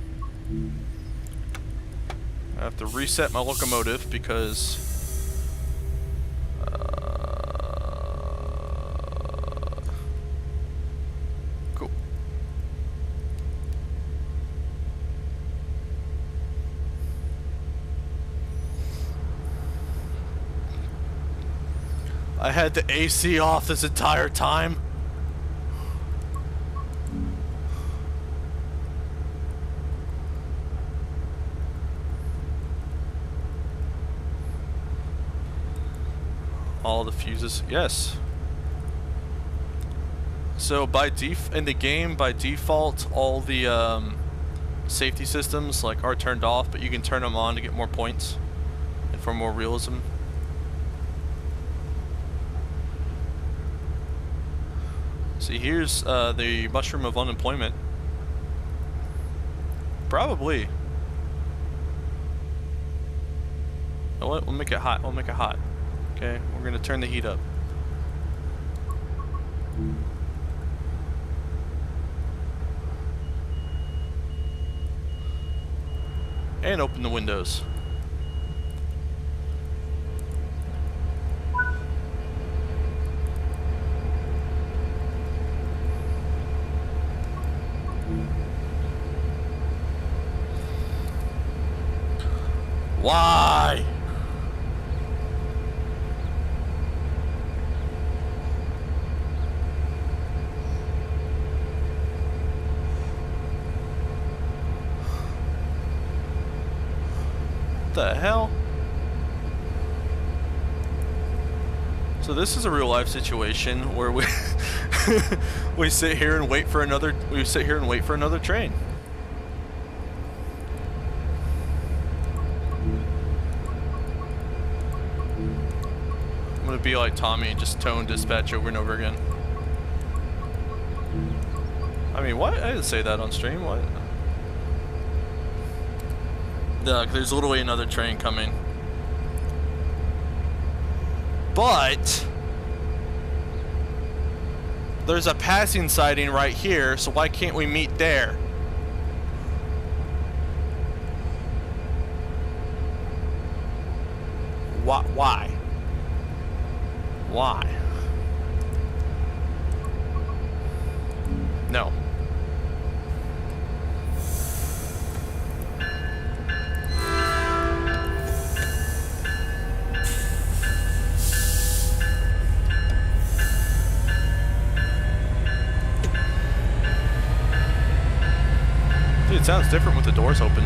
I have to reset my locomotive because cool. I had the AC off this entire time. All the fuses, yes. So in the game, by default, all the safety systems like are turned off, but you can turn them on to get more points and for more realism. See, here's the mushroom of unemployment. Probably. You know what? We'll make it hot. We'll make it hot. Okay, we're gonna turn the heat up. And open the windows. Why? What the hell? So this is a real life situation where we we sit here and wait for another train. I'm gonna be like Tommy and just tone dispatch over and over again. I mean, what? I didn't say that on stream. What? There's literally another train coming. But there's a passing siding right here, so why can't we meet there? Why? Why? No. Dude, it sounds different with the doors open.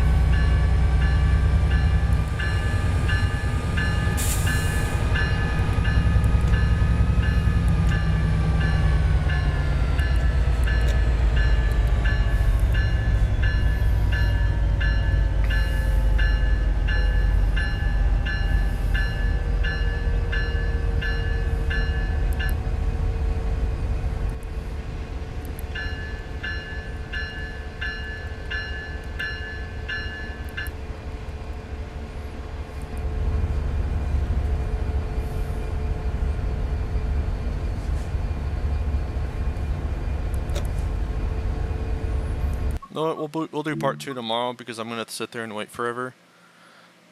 No, we'll do part 2 tomorrow because I'm gonna have to sit there and wait forever.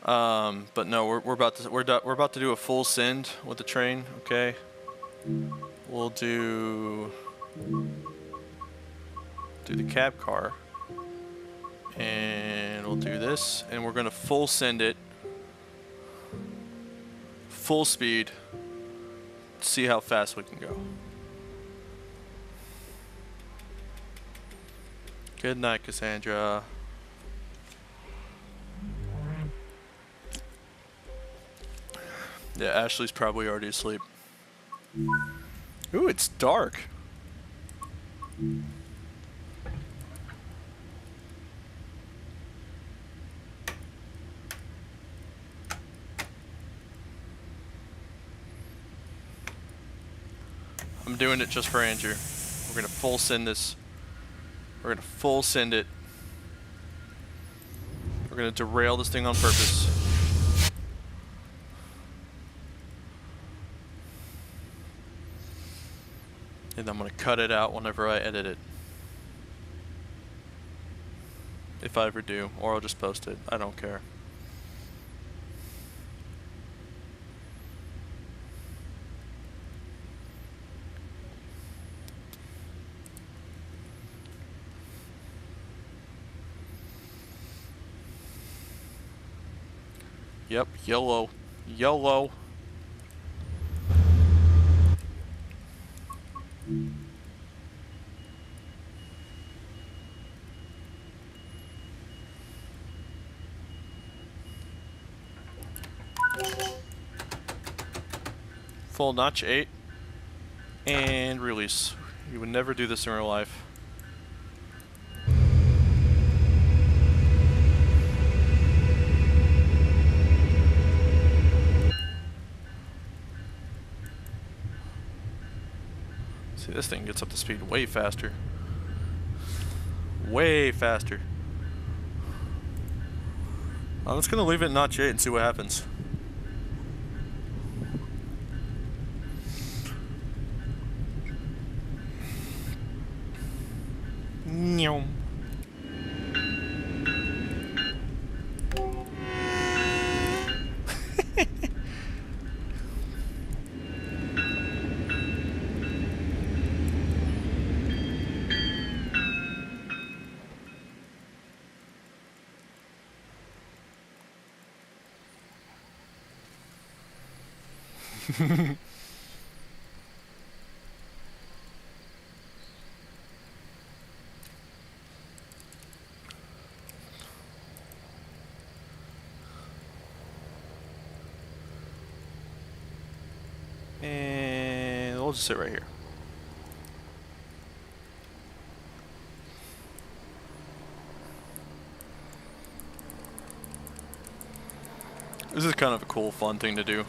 But no, we're about to do a full send with the train. Okay, we'll do the cab car, and we'll do this, and we're gonna full send it, full speed. See how fast we can go. Good night, Cassandra. Yeah, Ashley's probably already asleep. Ooh, it's dark. I'm doing it just for Andrew. We're gonna full send this. We're gonna full send it. We're gonna derail this thing on purpose. And I'm gonna cut it out whenever I edit it. If I ever do, or I'll just post it. I don't care. Yep, YOLO. YOLO. Full notch 8. And release. You would never do this in real life. See, this thing gets up to speed way faster. Way faster. I'm just gonna leave it notch 8 and see what happens. Nyom. And we'll just sit right here. This is kind of a cool, fun thing to do.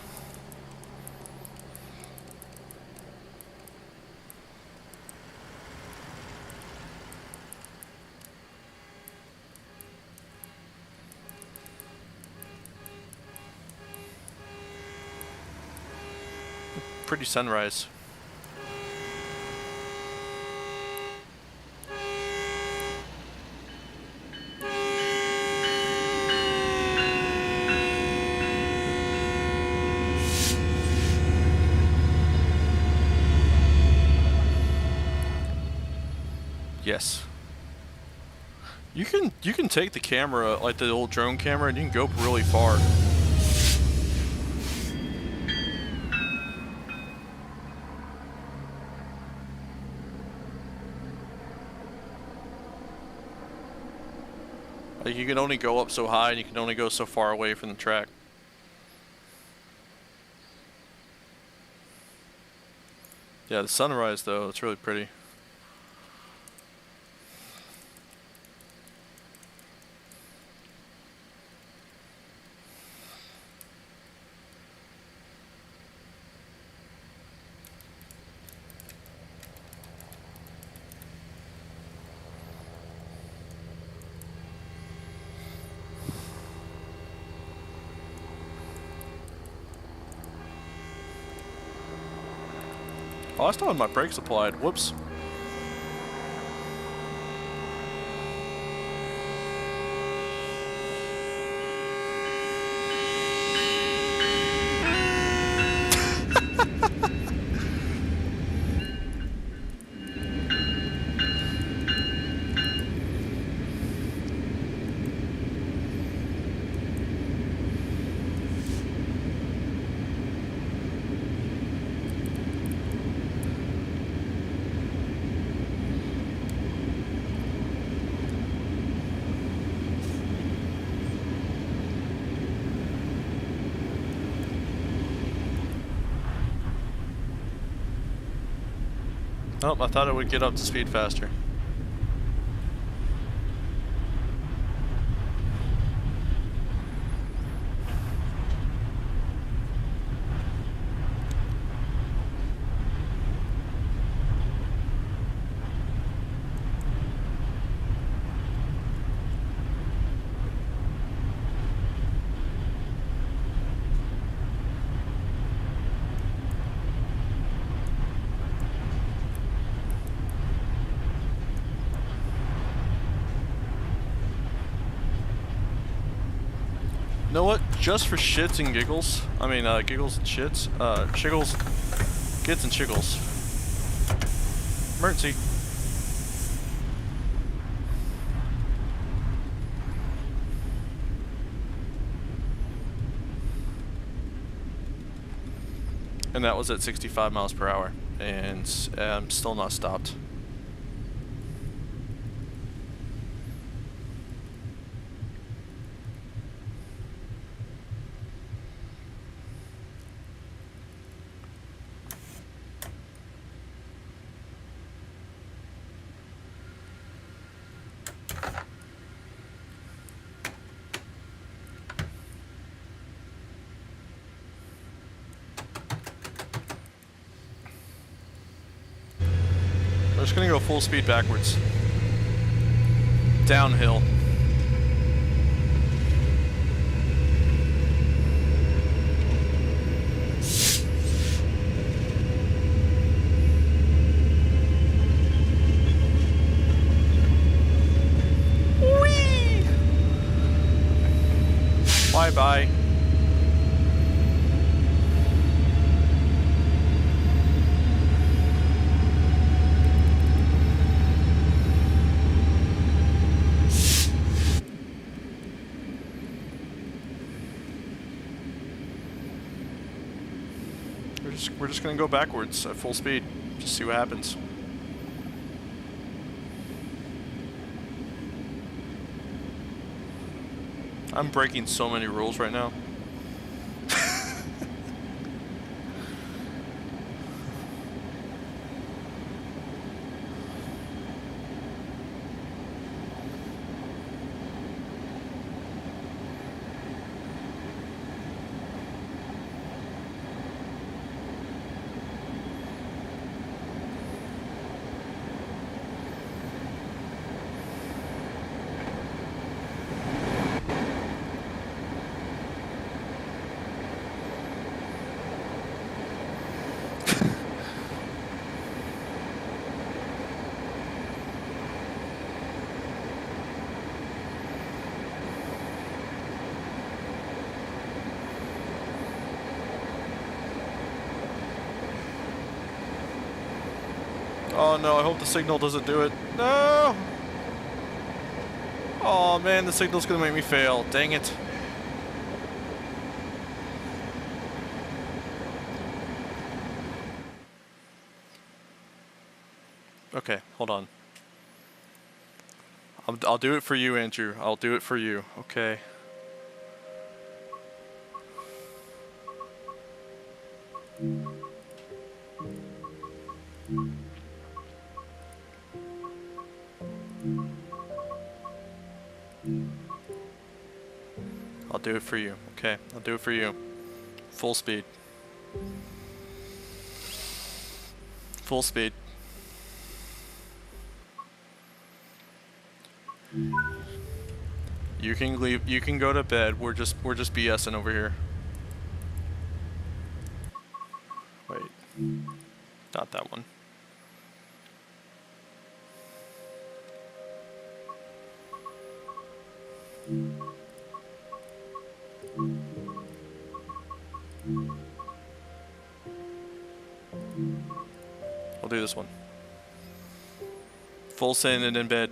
Pretty sunrise. Yes. You can take the camera, like the old drone camera, and you can go really far. Like you can only go up so high and you can only go so far away from the track. Yeah, the sunrise though, it's really pretty. Oh, I still had my brakes applied. Whoops. Oh, I thought it would get up to speed faster. You know what? Just for shits and giggles, I mean, giggles and shits, shiggles, gits and shiggles. Emergency. And that was at 65 miles per hour, and I'm still not stopped. just gonna go full speed backwards. Downhill. Whee! Bye-bye. We're just gonna go backwards at full speed. Just see what happens. I'm breaking so many rules right now. Oh no, I hope the signal doesn't do it. No! Oh man, the signal's gonna make me fail. Dang it. Okay, hold on. I'll do it for you, Andrew. I'll do it for you. Okay. I'll do it for you. Okay, I'll do it for you. Full speed. Full speed. You can leave. You can go to bed. We're just BSing over here. Wait, not that one. I'll do this one. Full send and in bed.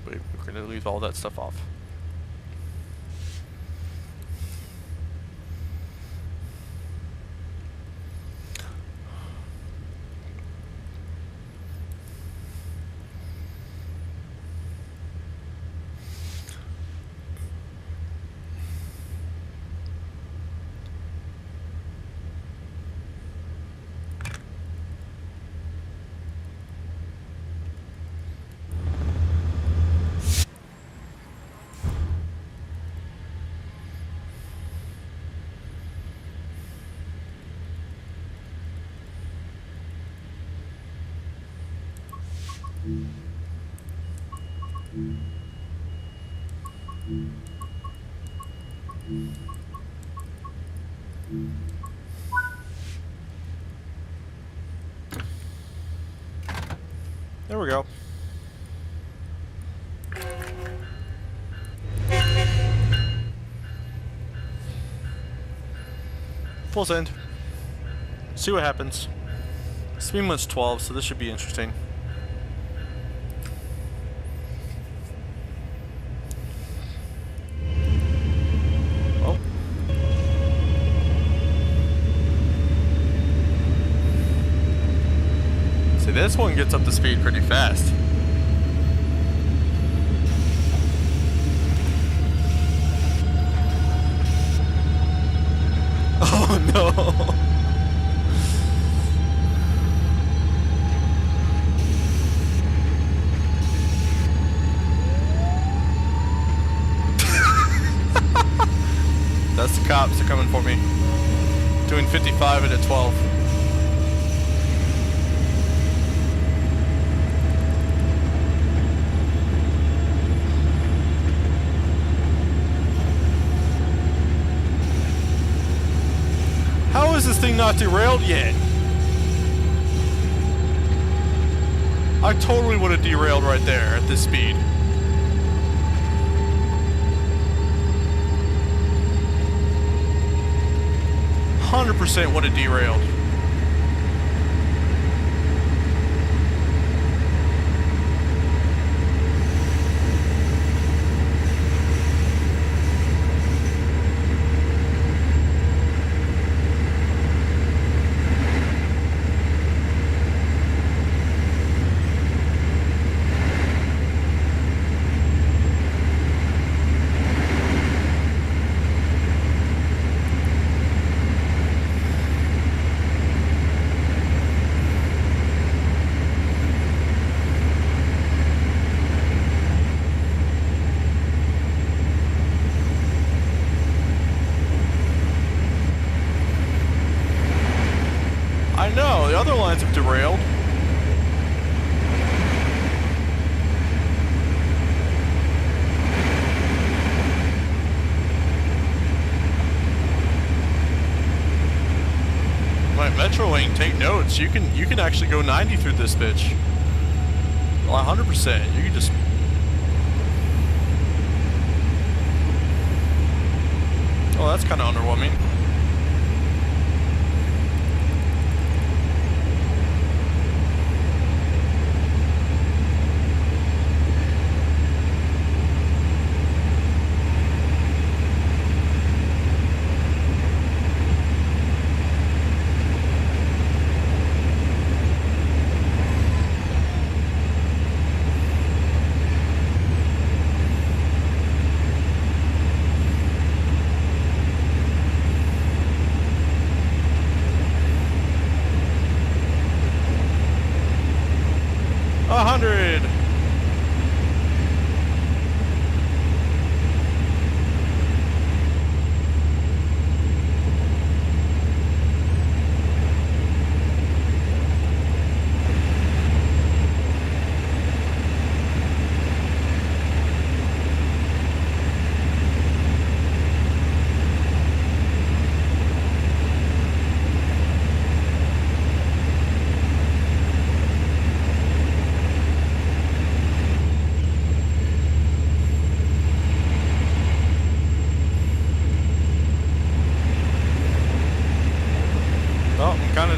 Wait, we're gonna leave all that stuff off. There we go. Full send. See what happens. Speed limit's 12, so this should be interesting. Oh. See, this one gets up to speed pretty fast. That's the cops. They're coming for me. Doing 55 at a 12. How is this thing not derailed yet? I totally would have derailed right there at this speed. 100% would have derailed. No, the other lines have derailed. My Metrolink, take notes. You can actually go 90 through this bitch. Well, 100%. You can just. Oh, that's kind of underwhelming.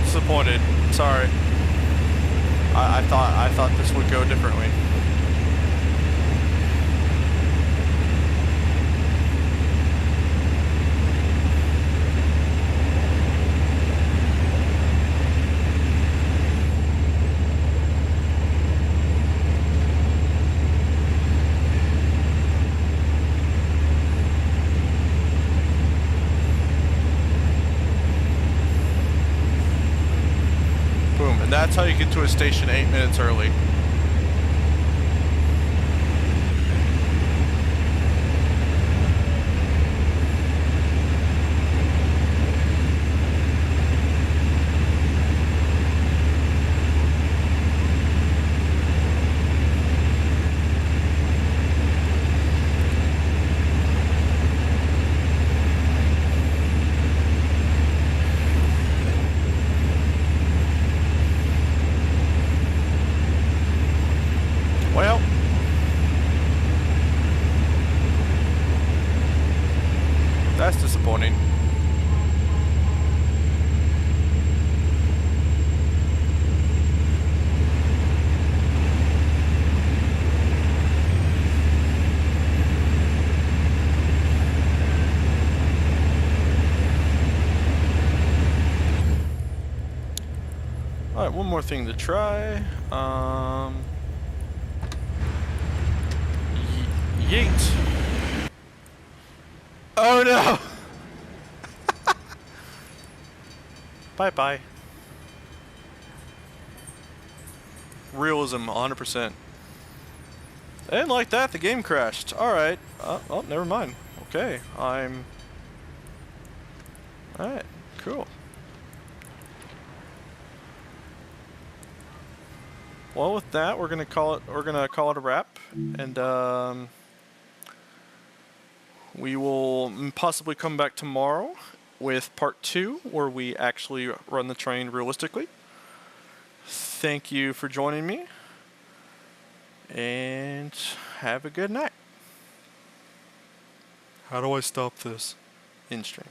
Disappointed. Sorry. I thought this would go differently. That's how you get to a station 8 minutes early. Well, that's disappointing. All right, one more thing to try. Yeet. Oh no! Bye-bye. Realism, 100%. And like that, the game crashed. Alright. Oh, never mind. Okay, I'm Alright, cool. Well, with that, we're gonna call it a wrap, and we will possibly come back tomorrow with part 2, where we actually run the train realistically. Thank you for joining me, and have a good night. How do I stop this? In stream.